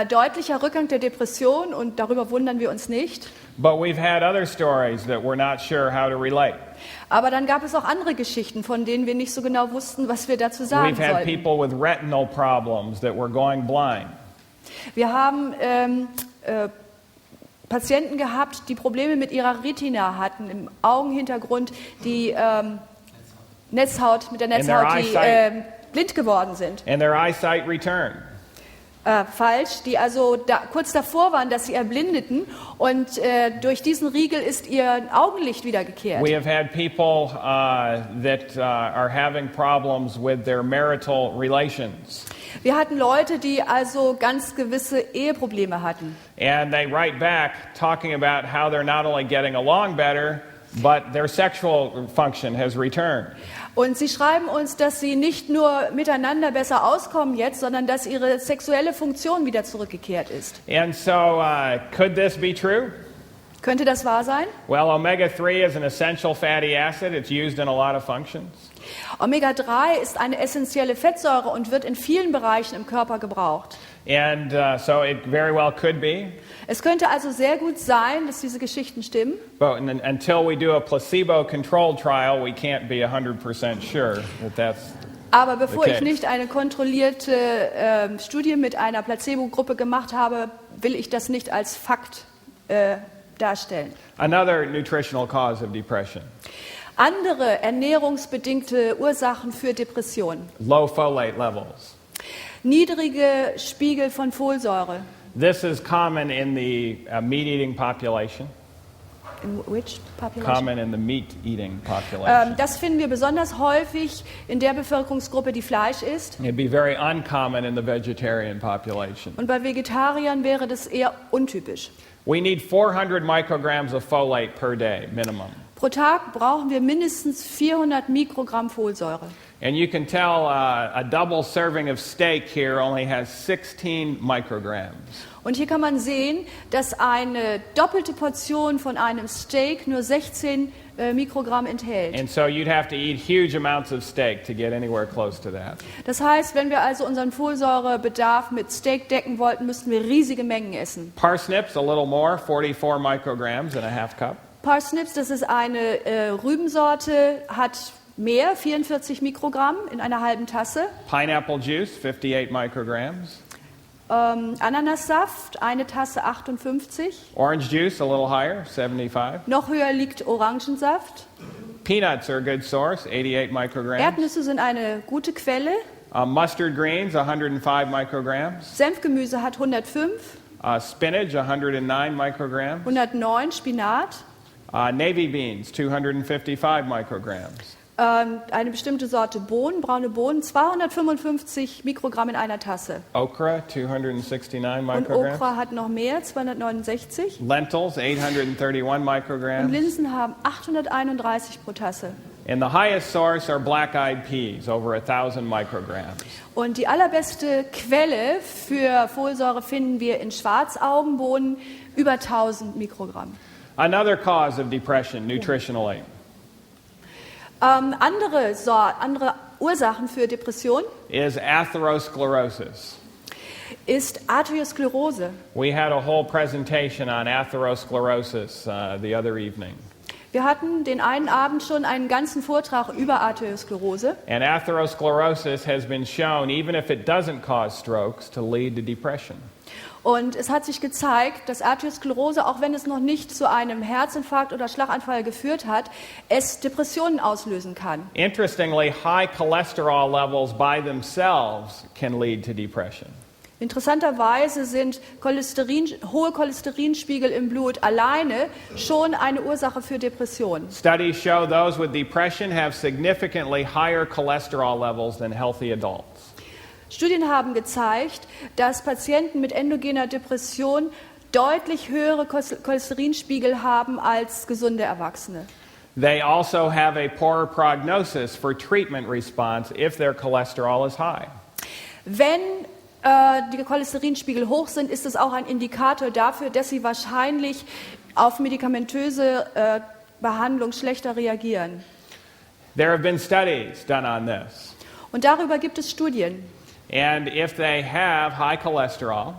Deutlicher Rückgang der Depression und darüber wundern wir uns nicht. But we've had other stories that we're not sure how to relate. Aber dann gab es auch andere Geschichten, von denen wir nicht so genau wussten, was wir dazu sagen We've had sollten. people with retinal problems that were going blind. Wir haben Patienten gehabt, die Probleme mit ihrer Retina hatten, im Augenhintergrund, die Netzhaut, mit der Netzhaut, die blind geworden sind. And their eyesight returned. Falsch, die also kurz davor waren, dass sie erblindeten und durch diesen Riegel ist ihr Augenlicht wiedergekehrt. We have had people that are having problems with their marital relations. Wir hatten Leute, die also ganz gewisse Eheprobleme hatten. And they write back talking about how they're not only getting along better, but their sexual function has returned. Und sie schreiben uns, dass sie nicht nur miteinander besser auskommen jetzt, sondern dass ihre sexuelle Funktion wieder zurückgekehrt ist. And so, could this be true? Könnte das wahr sein? Well, omega-3 is an essential fatty acid. It's used in a lot of functions. Omega-3 ist eine essentielle Fettsäure und wird in vielen Bereichen im Körper gebraucht. And so it very well could be. Es könnte also sehr gut sein, dass diese Geschichten stimmen. But until we do a placebo-controlled trial, we can't be 100% sure that that's. Aber bevor Okay. ich nicht eine kontrollierte Studie mit einer Placebo-Gruppe gemacht habe, will ich das nicht als Fakt darstellen. Another nutritional cause of depression. Andere ernährungsbedingte Ursachen für Depressionen. Low folate levels. Niedrige Spiegel von Folsäure. This is common in the meat-eating population. In which population? Common in the meat-eating population. Das finden wir besonders häufig in der Bevölkerungsgruppe, die Fleisch isst. It'd be very uncommon in the vegetarian population. Und bei Vegetariern wäre das eher untypisch. We need 400 micrograms of folate per day, minimum. Pro Tag brauchen wir mindestens 400 Mikrogramm Folsäure. And you can tell a double serving of steak here only has 16 micrograms. Und hier kann man sehen, dass eine doppelte Portion von einem Steak nur 16 Mikrogramm enthält. And so you'd have to eat huge amounts of steak to get anywhere close to that. Das heißt, wenn wir also unseren Folsäurebedarf mit Steak decken wollten, müssten wir riesige Mengen essen. Parsnips, a little more, 44 micrograms in a half cup. Parsnips, das ist eine Rübensorte, hat mehr, 44 Mikrogramm in einer halben Tasse. Pineapple juice, 58 micrograms. Ananassaft, eine Tasse 58. Orange juice, a little higher, 75. Noch höher liegt Orangensaft. Peanuts are a good source, 88 micrograms. Erdnüsse sind eine gute Quelle. Mustard greens, 105 micrograms. Senfgemüse hat 105. Spinach, 109 micrograms. 109 Spinat. Navy beans, 255 micrograms. Eine bestimmte Sorte Bohnen, braune Bohnen, 255 Mikrogramm in einer Tasse. Okra, 269 Und micrograms. Okra hat noch mehr, 269. Lentils, 831 Und micrograms. Linsen haben 831 pro Tasse. And the highest source are black-eyed peas, over 1,000 micrograms. Und die allerbeste Quelle für Folsäure finden wir in Schwarzaugenbohnen, über 1000 Mikrogramm. Another cause of depression, nutritionally. Andere Ursachen für Depression Is atherosclerosis. ist Arteriosklerose. We had a whole presentation on atherosclerosis the other evening. Wir hatten den einen Abend schon einen ganzen Vortrag über Arteriosklerose. And atherosclerosis has been shown, even if it doesn't cause strokes, to lead to depression. Und es hat sich gezeigt, dass Arteriosklerose, auch wenn es noch nicht zu einem Herzinfarkt oder Schlaganfall geführt hat, es Depressionen auslösen kann. Interestingly, high cholesterol levels by themselves can lead to depression. Interessanterweise sind hohe Cholesterinspiegel im Blut alleine schon eine Ursache für Depressionen. Studies show those with depression have significantly higher cholesterol levels than healthy adults. Studien haben gezeigt, dass Patienten mit endogener Depression deutlich höhere Cholesterinspiegel haben als gesunde Erwachsene. They also have a poorer prognosis for treatment response if their cholesterol is high. Wenn die Cholesterinspiegel hoch sind, ist es auch ein Indikator dafür, dass sie wahrscheinlich auf medikamentöse Behandlung schlechter reagieren. There have been studies done on this. Und darüber gibt es Studien. And if they have high cholesterol,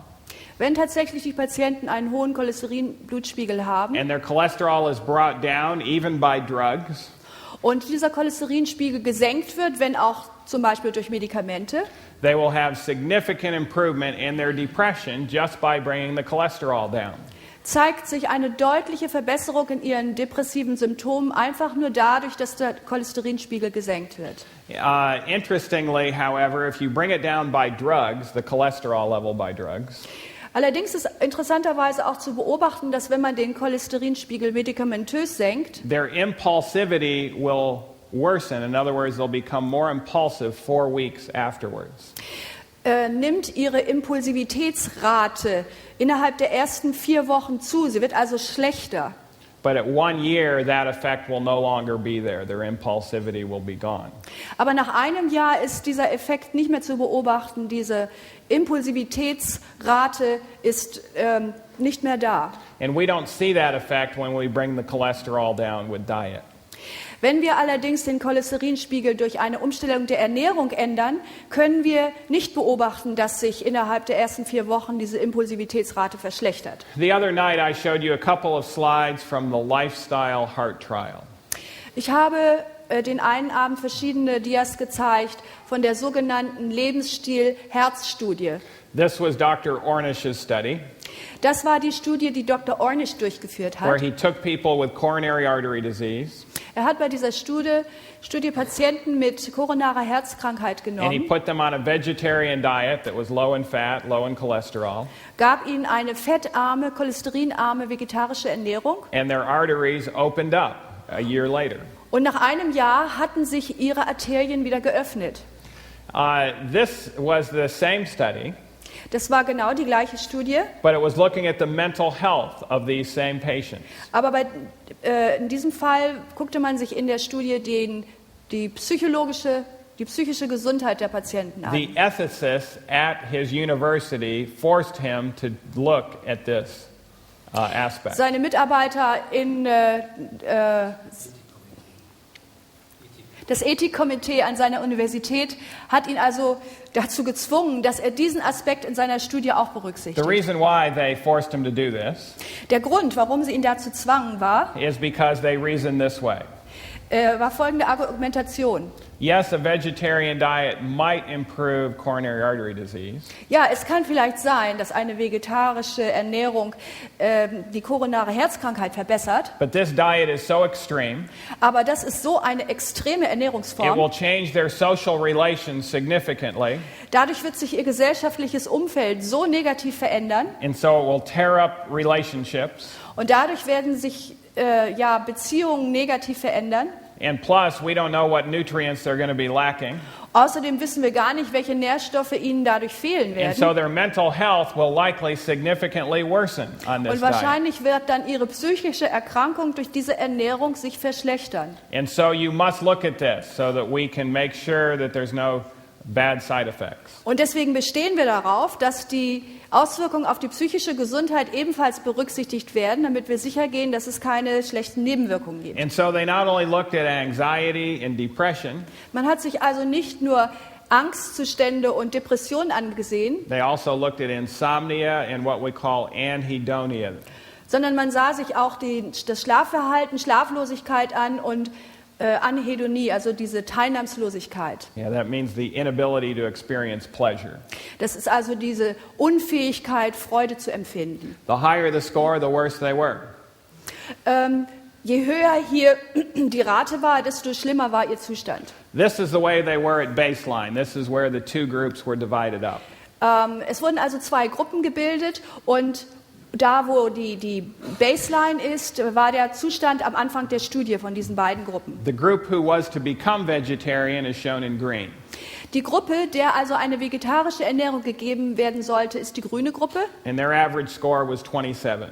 wenn tatsächlich die Patienten einen hohen Cholesterinblutspiegel haben and their cholesterol is brought down even by drugs, und dieser Cholesterinspiegel gesenkt wird, wenn auch zum Beispiel durch Medikamente, they will have significant improvement in their depression just by bringing the cholesterol down. zeigt sich eine deutliche Verbesserung in ihren depressiven Symptomen einfach nur dadurch, dass der Cholesterinspiegel gesenkt wird. Interestingly, however, if you bring it down by drugs, the cholesterol level by drugs, Allerdings ist interessanterweise auch zu beobachten, dass wenn man den Cholesterinspiegel medikamentös senkt, their impulsivity will worsen. In other words, they'll become more impulsive 4 weeks afterwards. Nimmt ihre Impulsivitätsrate innerhalb der ersten 4 Wochen zu. Sie wird also schlechter. But at 1 year, that effect will no longer be there. Their impulsivity will be gone. Aber nach einem Jahr ist dieser Effekt nicht mehr zu beobachten. Diese Impulsivitätsrate ist nicht mehr da. And we don't see that effect when we bring the cholesterol down with diet. Wenn wir allerdings den Cholesterinspiegel durch eine Umstellung der Ernährung ändern, können wir nicht beobachten, dass sich innerhalb der ersten 4 Wochen diese Impulsivitätsrate verschlechtert. The other night I showed you a couple of slides from the Lifestyle Heart Trial. Ich habe den einen Abend verschiedene Dias gezeigt von der sogenannten Lebensstil-Herzstudie. This was Dr. Ornish's study, Das war die Studie, die Dr. Ornish durchgeführt where hat. he took people with coronary artery disease Er hat bei dieser Studie Patienten mit koronarer Herzkrankheit and he genommen, put them on a vegetarian diet that was low in fat, low in cholesterol, gab ihnen eine fettarme, cholesterinarme vegetarische Ernährung and their arteries opened up a year later. und nach einem Jahr hatten sich ihre Arterien wieder geöffnet. This was the same study, Das war genau die gleiche Studie, but it was looking at the mental health of these same patients. aber in diesem Fall guckte man sich in der Studie die psychische Gesundheit der Patienten an. The ethicist at his university forced him to look at this aspect. Seine Mitarbeiter das Ethikkomitee an seiner Universität hat ihn also dazu gezwungen, dass er diesen Aspekt in seiner Studie auch The berücksichtigt. reason why they forced him to do this Der Grund, warum sie ihn dazu zwangen, war because they reason this way. war folgende Argumentation. Yes, a vegetarian diet might improve coronary artery disease, Ja, es kann vielleicht sein, dass eine vegetarische Ernährung die koronare Herzkrankheit verbessert, but this diet is so extreme, aber das ist so eine extreme it will Ernährungsform. change their social relations significantly, Dadurch wird sich ihr gesellschaftliches Umfeld so negativ verändern and so it will tear up relationships. und dadurch werden sich Beziehungen negativ verändern. And plus, we don't know what nutrients they're going to be lacking. Außerdem wissen wir gar nicht, welche Nährstoffe ihnen dadurch fehlen And so werden. their mental health will likely significantly worsen on this Und diet. wahrscheinlich wird dann ihre psychische Erkrankung durch diese Ernährung sich verschlechtern. And so you must look at this so that we can make sure that there's no bad side effects. Und deswegen bestehen wir darauf, dass die Auswirkungen auf die psychische Gesundheit ebenfalls berücksichtigt werden, damit wir sicher gehen, dass es keine schlechten Nebenwirkungen gibt. And so they not only looked at anxiety and depression, Man hat sich also nicht nur Angstzustände und Depressionen angesehen, they also looked at insomnia and what we call anhedonia. sondern man sah sich auch das Schlafverhalten, Schlaflosigkeit an und Anhedonie, also diese Teilnahmslosigkeit. Yeah, that means the inability to experience pleasure. Das ist also diese Unfähigkeit, Freude zu empfinden. The higher the score, the worse they were. Je höher hier die Rate war, desto schlimmer war ihr Zustand. This is the way they were at baseline. This is where the two groups were divided up. Es wurden also 2 Gruppen gebildet und da, wo die Baseline ist, war der Zustand am Anfang der Studie von diesen beiden Gruppen. The group who was to become vegetarian is shown in green. Die Gruppe, der also eine vegetarische Ernährung gegeben werden sollte, ist die grüne Gruppe. And their average score was 27.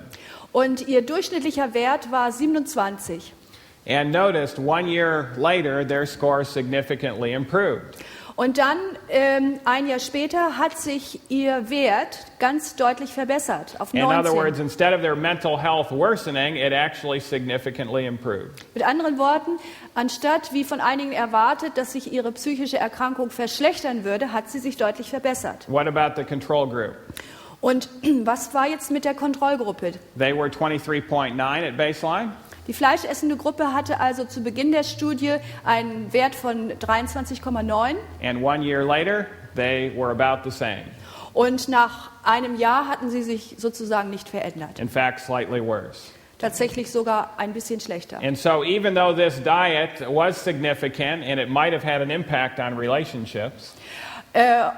Und ihr durchschnittlicher Wert war 27. And noticed 1 year later, their score significantly improved. Und dann, ein Jahr später, hat sich ihr Wert ganz deutlich verbessert auf In other 19. words, instead of their mental health worsening, it actually significantly improved. Mit anderen Worten, anstatt wie von einigen erwartet, dass sich ihre psychische Erkrankung verschlechtern würde, hat sie sich deutlich verbessert. What about the control group? Und was war jetzt mit der Kontrollgruppe? They were 23.9 at baseline. Die fleischessende Gruppe hatte also zu Beginn der Studie einen Wert von 23,9 And 1 year later, they were about the same. und nach einem Jahr hatten sie sich sozusagen nicht verändert. In fact, slightly worse. Tatsächlich sogar ein bisschen schlechter. And so even though this diet was significant and it might have had an impact on relationships,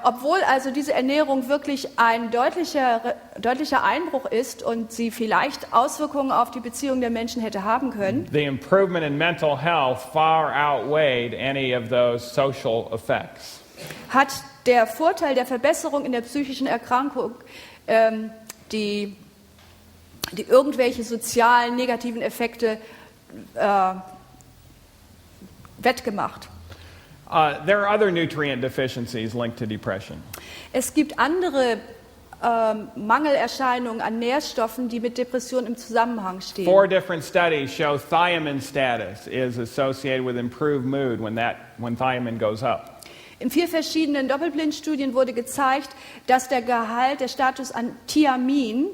Obwohl also diese Ernährung wirklich ein deutlicher Einbruch ist und sie vielleicht Auswirkungen auf die Beziehung der Menschen hätte haben können, the improvement in mental health far outweighed any of those social effects. hat der Vorteil der Verbesserung in der psychischen Erkrankung die irgendwelche sozialen negativen Effekte wettgemacht. There are other nutrient deficiencies linked to depression. Es gibt andere Mangelerscheinungen an Nährstoffen, die mit Depressionen im Zusammenhang stehen. 4 different studies show thiamine status is associated with improved mood when thiamine goes up. In 4 verschiedenen Doppelblindstudien wurde gezeigt, dass der Status an Thiamin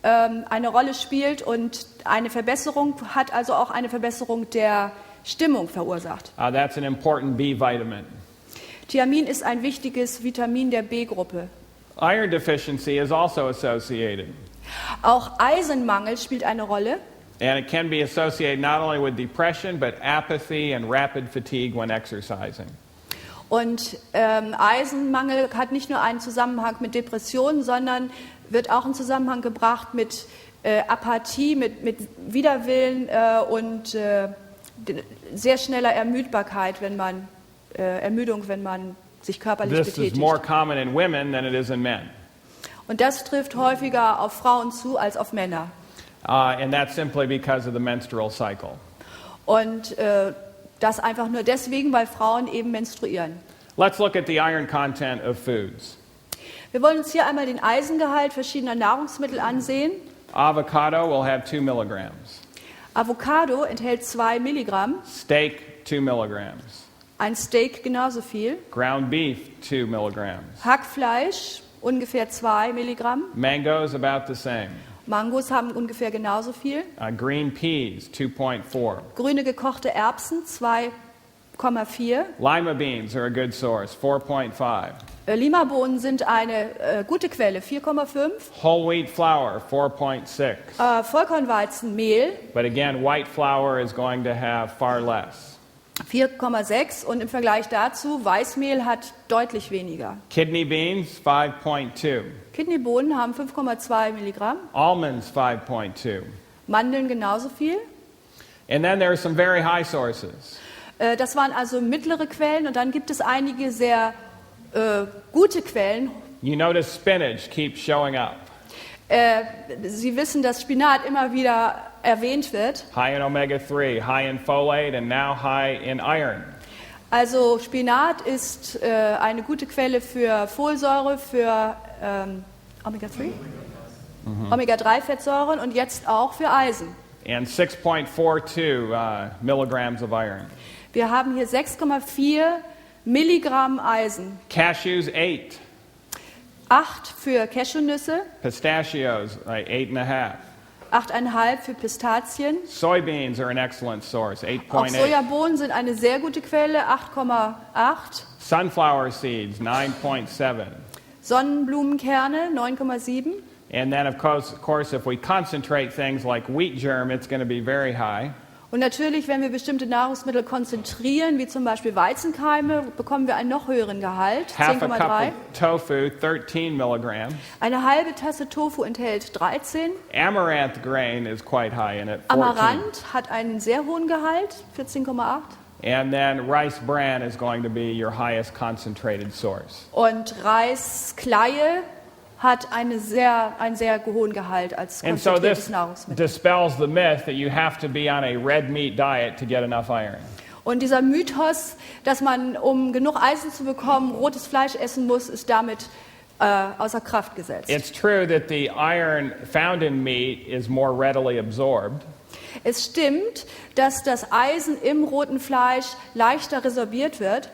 eine Rolle spielt und eine Verbesserung hat, also auch eine Verbesserung der Stimmung verursacht. That's an important B vitamin. Thiamin ist ein wichtiges Vitamin der B-Gruppe. Iron deficiency is also associated. Auch Eisenmangel spielt eine Rolle. And it can be associated not only with depression, but apathy and rapid fatigue when exercising. Und Eisenmangel hat nicht nur einen Zusammenhang mit Depressionen, sondern wird auch in Zusammenhang gebracht mit Apathie, mit Widerwillen und sehr schneller Ermüdbarkeit, Ermüdung, wenn man sich körperlich This is betätigt. more common in women than it is in men. Und das trifft häufiger auf Frauen zu als auf Männer. And that's simply because of the menstrual cycle. Und das einfach nur deswegen, weil Frauen eben menstruieren. Let's look at the iron content of foods. Wir wollen uns hier einmal den Eisengehalt verschiedener Nahrungsmittel ansehen. Avocado will have 2 milligrams. Avocado enthält 2 Milligramm, Steak, 2 milligrams. ein Steak genauso viel, Ground beef, 2 milligrams. Hackfleisch ungefähr 2 Milligramm, Mangoes, about the same. Mangos haben ungefähr genauso viel, Green peas, 2.4. grüne gekochte Erbsen 2,4, Lima beans are a good source, 4.5. Limabohnen sind eine gute Quelle 4,5, Whole wheat flour, 4.6. Vollkornweizenmehl But again, white flour is going to have far less. 4,6 und im Vergleich dazu Weißmehl hat deutlich weniger. Kidney beans, 5.2. Kidneybohnen haben 5,2 Milligramm, Almonds, 5.2. Mandeln genauso viel. And then there are some very high sources. Das waren also mittlere Quellen und dann gibt es einige sehr gute Quellen. You notice spinach keeps showing up. Sie wissen, dass Spinat immer wieder erwähnt wird. High in omega-3, high in folate, and now high in iron. Also Spinat ist eine gute Quelle für Folsäure, für Omega-3? Omega-3-Fettsäuren und jetzt auch für Eisen. And 6.42 milligrams of iron. Wir haben hier 6,4 Milligramm Eisen. Cashews, 8. 8 für Cashewnüsse, Pistachios, 8.5. 8,5 für Pistazien. Soybeans are an excellent source, Auch 8.8. Sojabohnen sind eine sehr gute Quelle, 8,8. Sunflower seeds, 9.7. Sonnenblumenkerne, 9,7. And then, of course, if we concentrate things like wheat germ, it's going to be very high. Und natürlich, wenn wir bestimmte Nahrungsmittel konzentrieren, wie zum Beispiel Weizenkeime, bekommen wir einen noch höheren Gehalt, Half a cup 10,3. of tofu, 13 milligrams. Eine halbe Tasse Tofu enthält 13. Amaranth grain is quite high in it, 14. Amaranth hat einen sehr hohen Gehalt, 14,8. And then rice bran is going to be your highest concentrated source. Und Reiskleie hat einen sehr hohen Gehalt als And so konzentriertes this Nahrungsmittel. dispels the myth that you have to be on a red meat diet to get enough iron. Und dieser Mythos, dass man, um genug Eisen zu bekommen, rotes Fleisch essen muss, ist damit außer Kraft gesetzt. It's true that the iron found in meat is more readily absorbed, Es stimmt, dass das Eisen im roten Fleisch leichter resorbiert wird.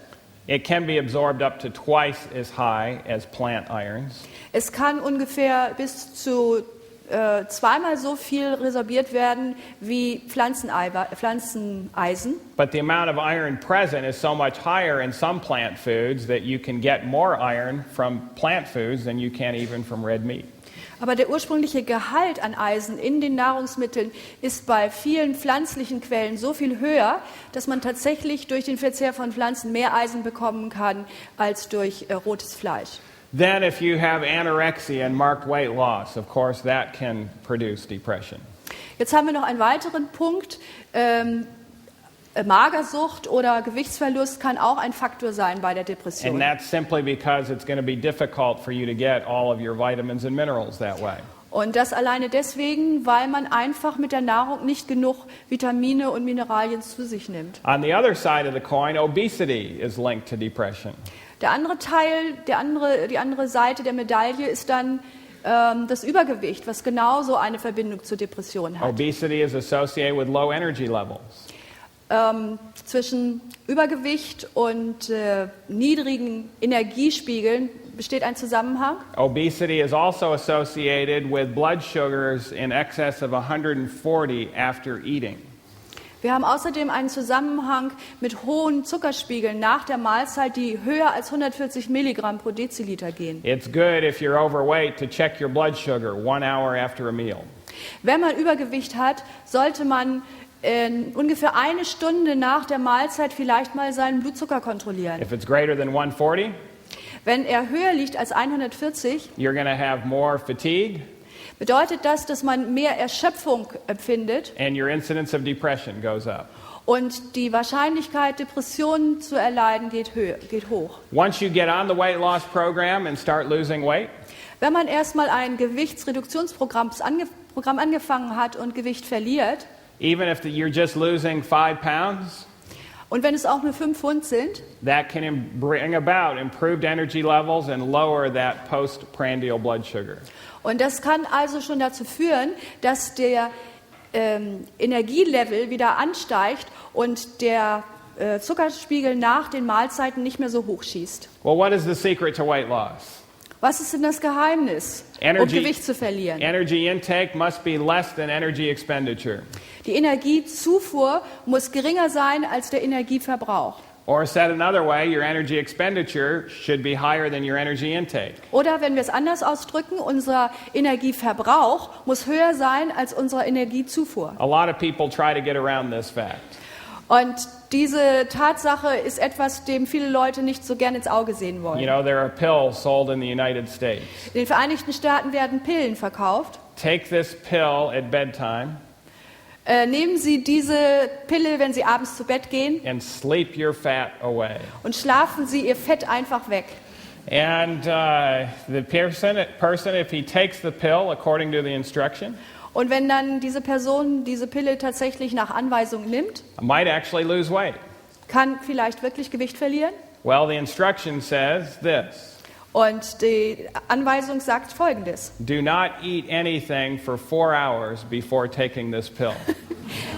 it can be absorbed up to twice as high as plant irons. Es kann ungefähr bis zu zweimal so viel resorbiert werden wie Pflanzeneisen. But the amount of iron present is so much higher in some plant foods that you can get more iron from plant foods than you can even from red meat. Aber der ursprüngliche Gehalt an Eisen in den Nahrungsmitteln ist bei vielen pflanzlichen Quellen so viel höher, dass man tatsächlich durch den Verzehr von Pflanzen mehr Eisen bekommen kann als durch rotes Fleisch. Then if you have anorexia and marked weight loss, of course that can produce depression. Jetzt haben wir noch einen weiteren Punkt. Magersucht oder Gewichtsverlust kann auch ein Faktor sein bei der And Depression. that's simply because it's going to be difficult for you to get all of your vitamins and minerals that way. Und das alleine deswegen, weil man einfach mit der Nahrung nicht genug Vitamine und Mineralien zu sich nimmt. On the other side of the coin, obesity is linked to depression. Der andere Teil, die andere Seite der Medaille ist dann das Übergewicht, was genauso eine Verbindung zur Depression hat. Obesity is associated with low energy levels. Zwischen Übergewicht und niedrigen Energiespiegeln besteht ein Zusammenhang. Obesity is also associated with blood sugars in excess of 140 after eating. Wir haben außerdem einen Zusammenhang mit hohen Zuckerspiegeln nach der Mahlzeit, die höher als 140 Milligramm pro Deziliter gehen. It's good if you're overweight to check your blood sugar 1 hour after a meal. Wenn man Übergewicht hat, sollte man ungefähr eine Stunde nach der Mahlzeit vielleicht mal seinen Blutzucker kontrollieren. If it's greater than 140, Wenn er höher liegt als 140, you're going to have more fatigue bedeutet das, dass man mehr Erschöpfung empfindet and your incidence of depression goes up. und die Wahrscheinlichkeit, Depressionen zu erleiden, geht hoch. Once you get on the weight loss program and start losing weight, Wenn man erstmal ein Gewichtsreduktionsprogramm angefangen hat und Gewicht verliert, even if you're just losing 5 pounds, und wenn es auch nur 5 Pfund sind, that can bring about improved energy levels and lower that postprandial blood sugar. und das kann also schon dazu führen, dass der Energielevel wieder ansteigt und der Zuckerspiegel nach den Mahlzeiten nicht mehr so hoch schießt. Well, what is the secret to weight loss? Was ist denn das Geheimnis, um Gewicht zu verlieren? Energy intake must be less than energy expenditure. Die Energiezufuhr muss geringer sein als der Energieverbrauch. Or said another way, your energy expenditure should be higher than your energy intake. Oder wenn wir es anders ausdrücken, unser Energieverbrauch muss höher sein als unsere Energiezufuhr. A lot of people try to get around this fact. Und diese Tatsache ist etwas, dem viele Leute nicht so gern ins Auge sehen wollen. You know, there are pills sold in the United States. In den Vereinigten Staaten werden Pillen verkauft. Take this pill at bedtime Nehmen Sie diese Pille, wenn Sie abends zu Bett gehen, and sleep your fat away. und schlafen Sie Ihr Fett einfach weg. And the person, if he takes the pill according to the instruction, Und wenn dann diese Person diese Pille tatsächlich nach Anweisung nimmt, might actually lose weight. kann vielleicht wirklich Gewicht verlieren. Well, the instruction says this: Und die Anweisung sagt Folgendes. do not eat anything for 4 hours before taking this pill.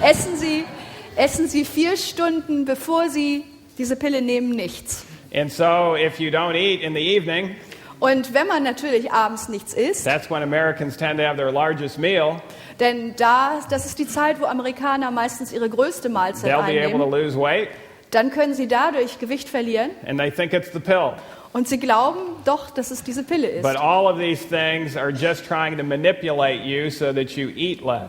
Essen Sie 4 Stunden, bevor Sie diese Pille nehmen, nichts. And so if you don't eat in the evening, Und wenn man natürlich abends nichts isst, that's when Americans tend to have their largest meal, denn das ist die Zeit, wo Amerikaner meistens ihre größte Mahlzeit they'll be able to einnehmen, lose weight, dann können sie dadurch Gewicht verlieren and they think it's the pill. und sie glauben doch, dass es diese Pille ist. But all of these things are just trying to manipulate you so that you eat less.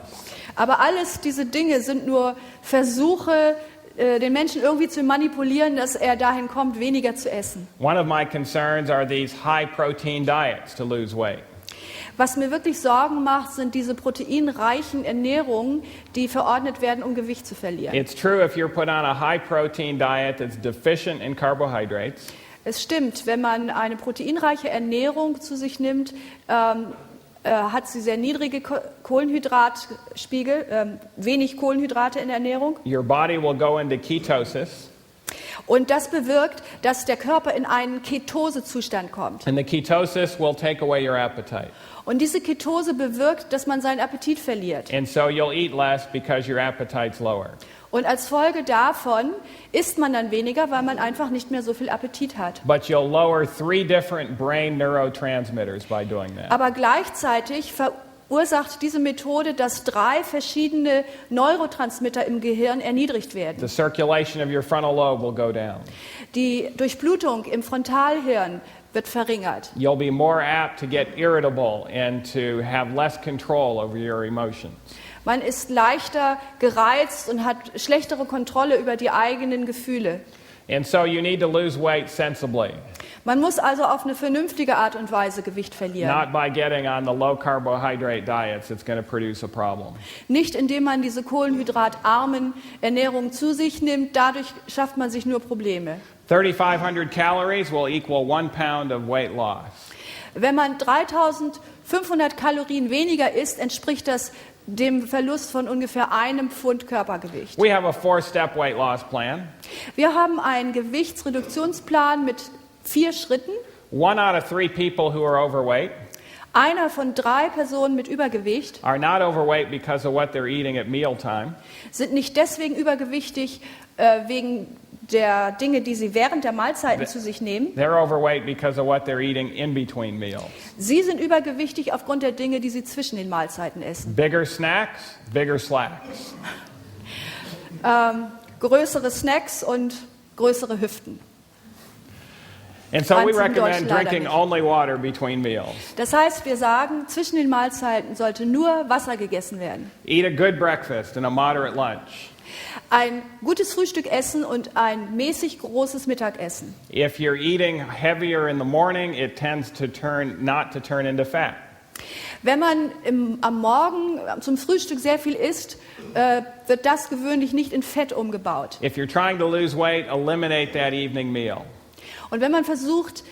Aber alles diese Dinge sind nur Versuche, den Menschen irgendwie zu manipulieren, dass er dahin kommt, weniger zu essen. One of my concerns are these high-protein diets to lose weight. Was mir wirklich Sorgen macht, sind diese proteinreichen Ernährungen, die verordnet werden, um Gewicht zu verlieren. It's true if you're put on a high-protein diet that's deficient in carbohydrates. Es stimmt, wenn man eine proteinreiche Ernährung zu sich nimmt, hat sie sehr niedrige Kohlenhydratspiegel, wenig Kohlenhydrate in der Ernährung. Your body will go into ketosis. Und das bewirkt, dass der Körper in einen Ketosezustand kommt. And the ketosis will take away your appetite. Und diese Ketose bewirkt, dass man seinen Appetit verliert. And so you'll eat less because your appetite's lower. Und als Folge davon isst man dann weniger, weil man einfach nicht mehr so viel Appetit hat. But you'll lower 3 different brain neurotransmitters by doing that. Aber gleichzeitig verursacht diese Methode, dass 3 verschiedene Neurotransmitter im Gehirn erniedrigt werden. The circulation of your frontal lobe will go down. Die Durchblutung im Frontalhirn wird verringert. You'll be more apt to get irritable and to have less control over your emotions. Man ist leichter gereizt und hat schlechtere Kontrolle über die eigenen Gefühle. And so you need to lose weight sensibly, Man muss also auf eine vernünftige Art und Weise Gewicht verlieren. not by getting on the low carbohydrate diets that's going to produce a problem. Nicht indem man diese kohlenhydratarmen Ernährungen zu sich nimmt, dadurch schafft man sich nur Probleme. 3,500 calories will equal 1 pound of weight loss. Wenn man 3500 Kalorien weniger isst, entspricht das dem Verlust von ungefähr 1 Pfund Körpergewicht. We have a 4-step weight loss plan. Wir haben einen Gewichtsreduktionsplan mit 4 Schritten. 1 out of 3 people who are overweight Einer von 3 Personen mit Übergewicht are not overweight because of what they're eating at mealtime. sind nicht deswegen übergewichtig, wegen der Dinge, die sie während der Mahlzeiten zu sich nehmen. They're overweight because of what they're eating in between meals. Sie sind übergewichtig aufgrund der Dinge, die sie zwischen den Mahlzeiten essen. Bigger snacks, bigger slacks. Größere Snacks und größere Hüften. And so we Eins im Deutschen recommend leider drinking nicht. only water between meals. Das heißt, wir sagen, zwischen den Mahlzeiten sollte nur Wasser gegessen werden. Eat a good breakfast and a moderate lunch. Ein gutes Frühstück essen und ein mäßig großes Mittagessen. If you're eating heavier in the morning, it tends to not to turn into fat. Wenn man am Morgen zum Frühstück sehr viel isst, wird das gewöhnlich nicht in Fett umgebaut. If you're trying to lose weight, eliminate that evening meal. Und wenn man versucht,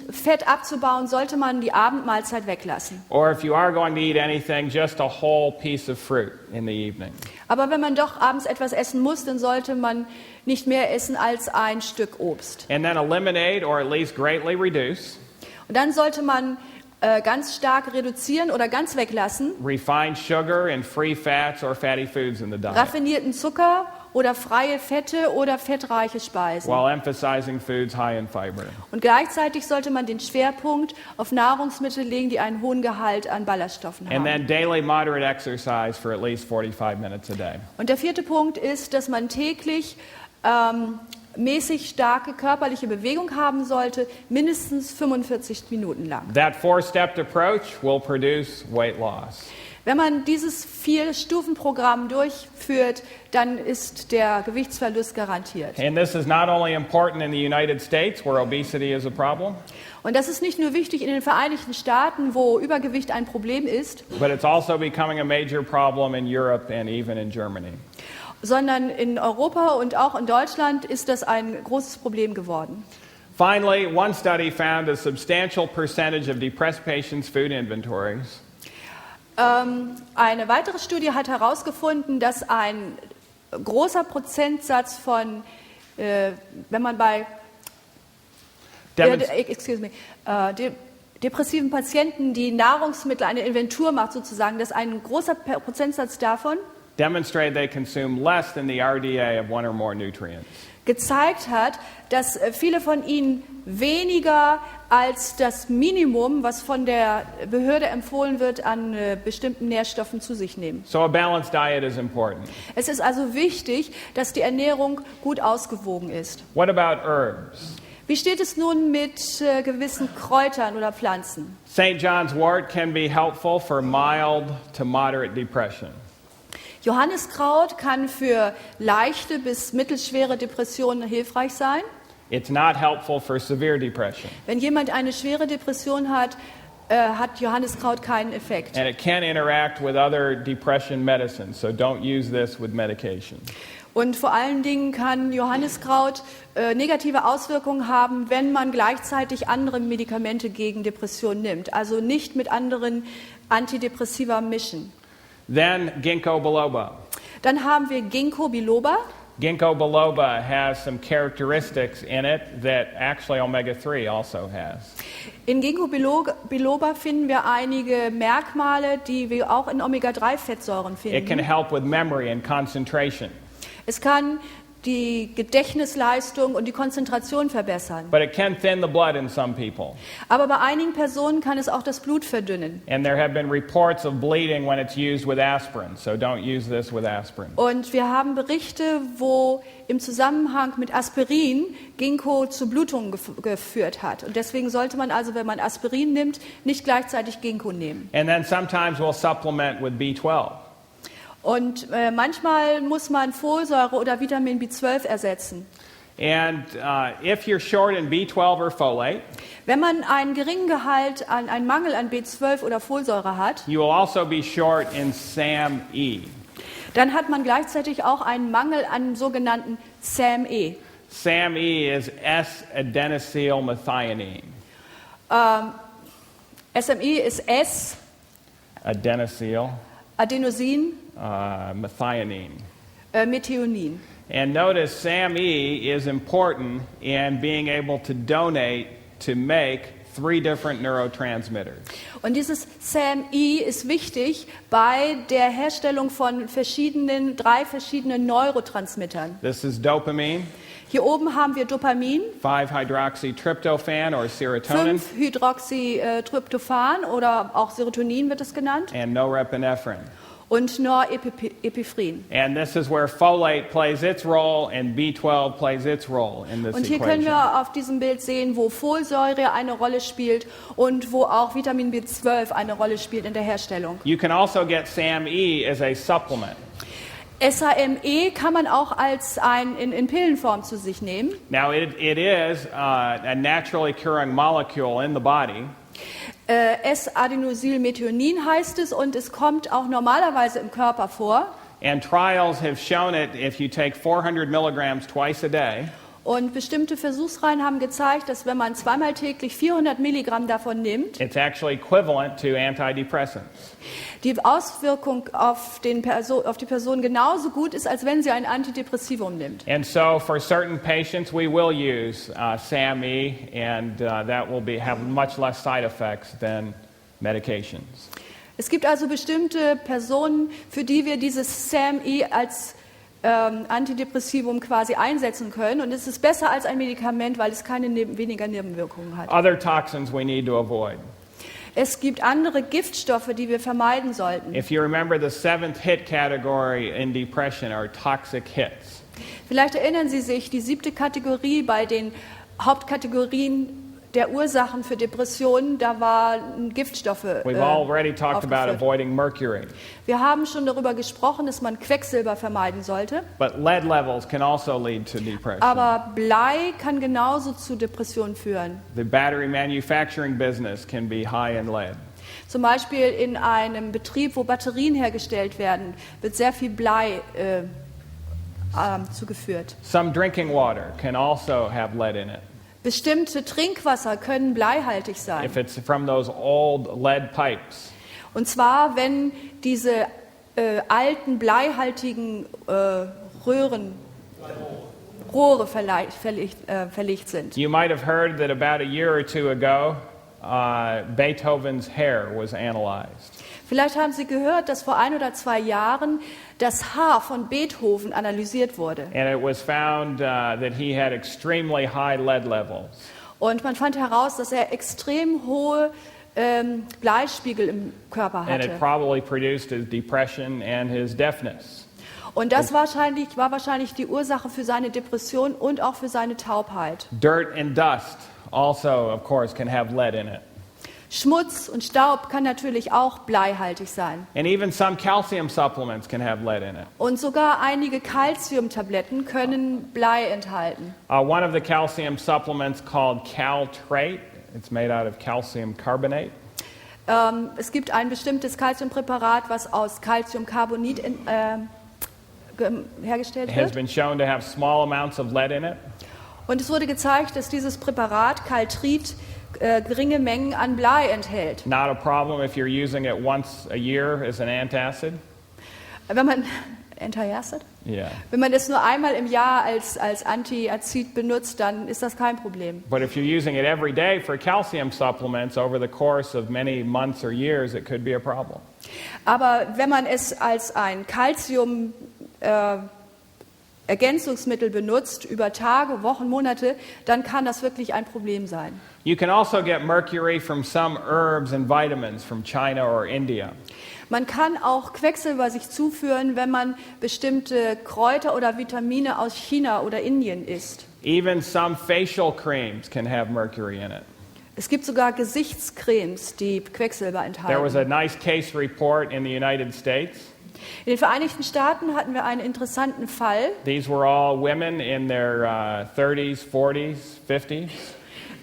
Fett abzubauen, sollte man die Abendmahlzeit weglassen. Or if you are going to eat anything, just a whole piece of fruit in the evening. Aber wenn man doch abends etwas essen muss, dann sollte man nicht mehr essen als ein Stück Obst. And then eliminate or at least greatly reduce Und dann sollte man ganz stark reduzieren oder ganz weglassen refined sugar and free fats or fatty foods in the diet, raffinierten Zucker oder freie Fette oder fettreiche Speisen. while emphasizing foods high in fiber. Und gleichzeitig sollte man den Schwerpunkt auf Nahrungsmittel legen, die einen hohen Gehalt an Ballaststoffen And haben. then daily moderate exercise for at least 45 minutes a day. Und der 4. Punkt ist, dass man täglich mäßig starke körperliche Bewegung haben sollte, mindestens 45 Minuten lang. That 4-step approach will produce weight loss. Wenn man dieses 4-Stufen-Programm durchführt, dann ist der Gewichtsverlust garantiert. And this is not only important in the United States, where obesity is a problem, Und das ist nicht nur wichtig in den Vereinigten Staaten, wo Übergewicht ein Problem ist, but it's also becoming a major problem in Europe and even in Germany. sondern in Europa und auch in Deutschland ist das ein großes Problem geworden. Finally, one study found a substantial percentage of depressed patients' food inventories Eine weitere Studie hat herausgefunden, dass ein großer Prozentsatz von, wenn man bei depressiven Patienten, die Nahrungsmittel, eine Inventur macht sozusagen, dass ein großer Prozentsatz davon demonstrate they consume less than the RDA of 1 or more nutrients. gezeigt hat, dass viele von ihnen weniger als das Minimum, was von der Behörde empfohlen wird, an bestimmten Nährstoffen zu sich nehmen. So a balanced diet is important. Es ist also wichtig, dass die Ernährung gut ausgewogen ist. What about herbs? Wie steht es nun mit gewissen Kräutern oder Pflanzen? St. John's wort can be helpful for mild to moderate depression. Johanniskraut kann für leichte bis mittelschwere Depressionen hilfreich sein. It's not helpful for severe depression. Wenn jemand eine schwere Depression hat, hat Johanniskraut keinen Effekt. And it can interact with other depression medicines, so don't use this with medication. Und vor allen Dingen kann Johanniskraut negative Auswirkungen haben, wenn man gleichzeitig andere Medikamente gegen Depression nimmt. Also nicht mit anderen Antidepressiva mischen. Then Ginkgo biloba. Dann haben wir Ginkgo biloba. Ginkgo biloba has some characteristics in it that actually omega-3 also has. In Ginkgo biloba finden wir einige Merkmale, die wir auch in Omega-3-Fettsäuren It can finden. help with memory and concentration, Es kann die Gedächtnisleistung und die Konzentration verbessern. but it can thin the blood in some people. Aber bei einigen Personen kann es auch das Blut verdünnen. And there have been reports of bleeding when it's used with aspirin, so don't use this with aspirin. Und wir haben Berichte, wo im Zusammenhang mit Aspirin Ginkgo zu Blutungen geführt hat. Und deswegen sollte man also, wenn man Aspirin nimmt, nicht gleichzeitig Ginkgo nehmen. And then sometimes we'll supplement with B12. Und manchmal muss man Folsäure oder Vitamin B12 ersetzen. And if you're short in B12 or folate, Wenn man einen geringen Gehalt einen Mangel an B12 oder Folsäure hat, you will also be short in SAMe. dann hat man gleichzeitig auch einen Mangel an sogenannten SAMe. SAMe is S-adenosylmethionine. SME ist S, Adenosyl, Adenosin, methionine. Methionin. And notice SAMe is important in being able to donate to make 3 different neurotransmitters. Und dieses SAMe ist wichtig bei der Herstellung von 3 verschiedenen Neurotransmittern. This is dopamine, Hier oben haben wir Dopamin, 5-hydroxytryptophan or serotonin, 5-Hydroxytryptophan oder auch Serotonin wird es genannt, and norepinephrine. und Norepiphrin. And this is where folate plays its role and B12 plays its role in this Und hier können equation. wir auf diesem Bild sehen, wo Folsäure eine Rolle spielt und wo auch Vitamin B12 eine Rolle spielt in der Herstellung. You can also get SAMe as a supplement. SAMe kann man auch als in Pillenform zu sich nehmen. Now it is a naturally occurring molecule in the body. S-Adenosylmethionin heißt es und es kommt auch normalerweise im Körper vor. And trials have shown it if you take 400 milligrams twice a day, Und bestimmte Versuchsreihen haben gezeigt, dass wenn man zweimal täglich 400 Milligramm davon nimmt, it's actually equivalent to antidepressants. die Auswirkung auf die Person genauso gut ist, als wenn sie ein Antidepressivum nimmt. And so for certain patients we will use SAMe and that will have much less side effects than medications. Es gibt also bestimmte Personen, für die wir dieses SAMe als Antidepressivum quasi einsetzen können. Und es ist besser als ein Medikament, weil es weniger Nebenwirkungen hat. Other toxins we need to avoid. Es gibt andere Giftstoffe, die wir vermeiden sollten. If you remember, the 7th hit category in depression are toxic hits. Vielleicht erinnern Sie sich, die 7. Kategorie bei den Hauptkategorien der Ursachen für Depressionen, da waren Giftstoffe We've already talked about aufgeführt. avoiding mercury, Wir haben schon darüber gesprochen, dass man Quecksilber vermeiden sollte. but lead levels can also lead to depression. Aber Blei kann genauso zu Depressionen führen. The battery manufacturing business can be high in lead. Zum Beispiel in einem Betrieb, wo Batterien hergestellt werden, wird sehr viel Blei zugeführt. Some drinking water can also have lead in it. Bestimmte Trinkwasser können bleihaltig sein. If it's from those old lead pipes. Und zwar, wenn diese alten bleihaltigen Rohre verlegt sind. You might have heard that about a year or two ago, Beethoven's hair was analyzed. Vielleicht haben Sie gehört, dass vor 1 oder 2 Jahren das Haar von Beethoven analysiert wurde. And it was found that he had extremely high lead levels. Und man fand heraus, dass er extrem hohe Bleispiegel im Körper And it hatte. probably produced his depression and his deafness. Und das war wahrscheinlich die Ursache für seine Depression und auch für seine Taubheit. Dirt and dust also, of course, can have lead in it. Schmutz und Staub kann natürlich auch bleihaltig sein. And even some calcium supplements can have lead in it. Und sogar einige Calciumtabletten können Blei enthalten. One of the calcium supplements called Caltrate, it's made out of calcium carbonate. Es gibt ein bestimmtes Calciumpräparat, was aus Calciumcarbonat hergestellt It has wird. been shown to have small amounts of lead in it. Und es wurde gezeigt, dass dieses Präparat Caltrit geringe Mengen an Blei enthält. Not a problem if you're using it once a year as an antacid. Wenn man Antacid? Yeah. Wenn man das nur einmal im Jahr als Antiazid benutzt, dann ist das kein Problem. But if you're using it every day for calcium supplements over the course of many months or years, it could be a problem. Aber wenn man es als ein Calcium Ergänzungsmittel benutzt über Tage, Wochen, Monate, dann kann das wirklich ein Problem sein. You can also get mercury from some herbs and vitamins from China or India. Man kann auch Quecksilber sich zuführen, wenn man bestimmte Kräuter oder Vitamine aus China oder Indien isst. Even some facial creams can have mercury in it. Es gibt sogar Gesichtscremes, die Quecksilber There was a enthalten. nice case report in the United States. In den Vereinigten Staaten hatten wir einen interessanten Fall. These were all women in their 30s, 40s, 50s.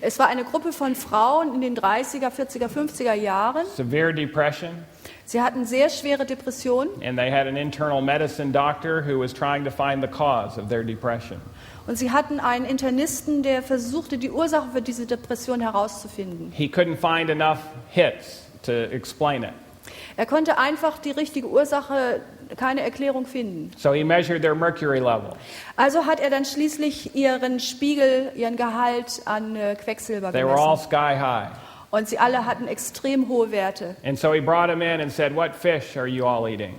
Es war eine Gruppe von Frauen in den 30er, 40er, 50er Jahren. Severe depression, Sie hatten sehr schwere Depressionen and they had an internal medicine doctor who was trying to find the cause of their depression. und sie hatten einen Internisten, der versuchte, die Ursache für diese Depression herauszufinden. He couldn't find enough hits to explain it. Er konnte einfach die richtige Ursache, keine Erklärung finden. So he measured their mercury level. Also hat er dann schließlich ihren Spiegel, ihren Gehalt an Quecksilber They were all gemessen. sky high. Und sie alle hatten extrem hohe Werte. And so he brought him in and said, "What fish are you all eating?"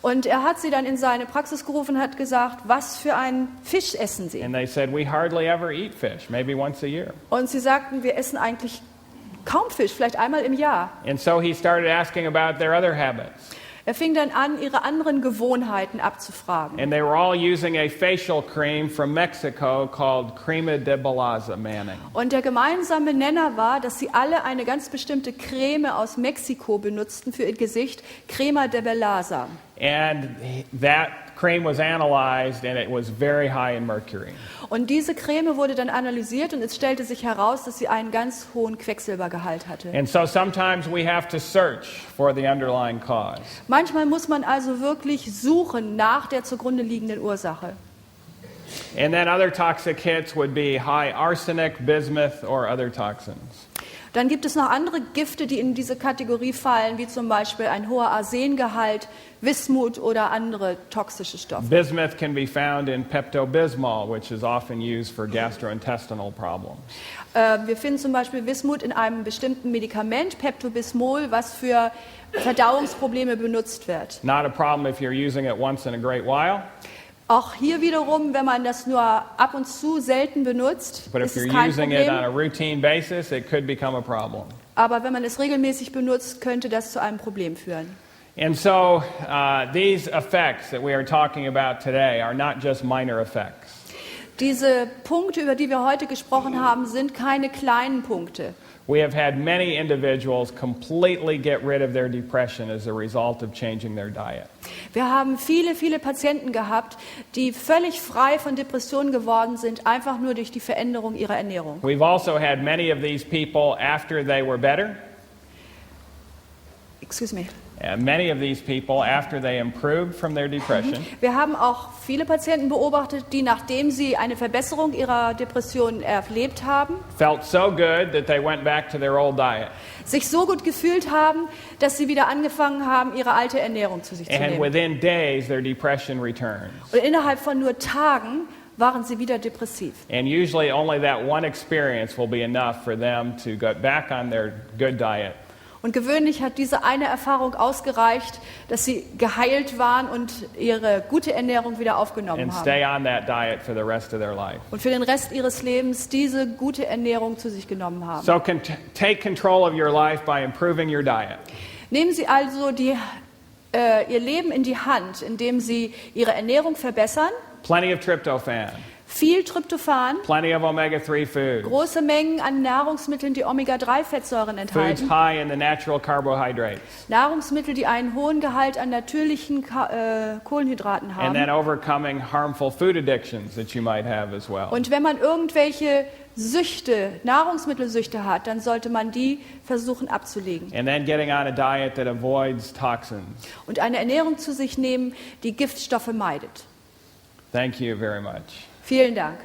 Und er hat sie dann in seine Praxis gerufen und hat gesagt, was für einen Fisch essen sie? And they said, "We hardly ever eat fish, maybe once a year." Und sie sagten, wir essen eigentlich kaum Fisch, vielleicht einmal im Jahr. And so he started asking about their other habits. Er fing dann an, ihre anderen Gewohnheiten abzufragen. And they were all using a facial cream from Mexico called Crema de Balaza Manning. Und der gemeinsame Nenner war, dass sie alle eine ganz bestimmte Creme aus Mexiko benutzten für ihr Gesicht, Crema de Balaza. And that cream was analyzed and it was very high in mercury. Und diese Creme wurde dann analysiert und es stellte sich heraus, dass sie einen ganz hohen Quecksilbergehalt hatte. And so sometimes we have to search for the underlying cause. Manchmal muss man also wirklich suchen nach der zugrunde liegenden Ursache. And then other toxic hits would be high arsenic, bismuth, or other toxins. Dann gibt es noch andere Gifte, die in diese Kategorie fallen, wie zum Beispiel ein hoher Arsengehalt, Wismut oder andere toxische Stoffe. Bismuth can be found in Pepto-Bismol, which is often used for gastrointestinal problems. Wir finden zum Beispiel Wismut in einem bestimmten Medikament, Pepto-Bismol, was für Verdauungsprobleme benutzt wird. Not a problem if you're using it once in a great while, Auch hier wiederum, wenn man das nur ab und zu selten benutzt, but if ist es you're kein using it on a Problem. routine basis, it could become a problem. Aber wenn man es regelmäßig benutzt, könnte das zu einem Problem führen. And so these effects that we are talking about today are not just minor effects. Diese Punkte, über die wir heute gesprochen haben, sind keine kleinen Punkte. We have had many individuals completely get rid of their depression as a result of changing their diet. Wir haben viele, viele Patienten gehabt, die völlig frei von Depressionen geworden sind, einfach nur durch die Veränderung ihrer Ernährung. We've also had many of these people after they were better, Excuse me. many of these people after they improved from their depression, Wir haben auch viele Patienten beobachtet, die nachdem sie eine Verbesserung ihrer Depression erlebt haben, felt so good that they went back to their old diet. sich so gut gefühlt haben, dass sie wieder angefangen haben, ihre alte Ernährung zu sich zu And nehmen. within days, their depression returns. Und innerhalb von nur Tagen waren sie wieder depressiv. And usually only that one experience will be enough for them to get back on their good diet. Und gewöhnlich hat diese eine Erfahrung ausgereicht, dass sie geheilt waren und ihre gute Ernährung wieder aufgenommen And haben. stay on that diet for the rest of their life. Und für den Rest ihres Lebens diese gute Ernährung zu sich genommen haben. So take control of your life by improving your diet. Nehmen Sie also ihr Leben in die Hand, indem Sie Ihre Ernährung verbessern, Plenty of tryptophan, viel Tryptophan, plenty of omega-3 foods, große Mengen an Nahrungsmitteln, die Omega-3-Fettsäuren foods enthalten, high in the natural carbohydrates, Nahrungsmittel, die einen hohen Gehalt an natürlichen Kohlenhydraten and haben. then overcoming harmful food addictions that you might have as well. Und wenn man irgendwelche Süchte, Nahrungsmittelsüchte hat, dann sollte man die versuchen abzulegen. And then getting on a diet that avoids toxins. Und eine Ernährung zu sich nehmen, die Giftstoffe meidet. Thank you very much. Vielen Dank.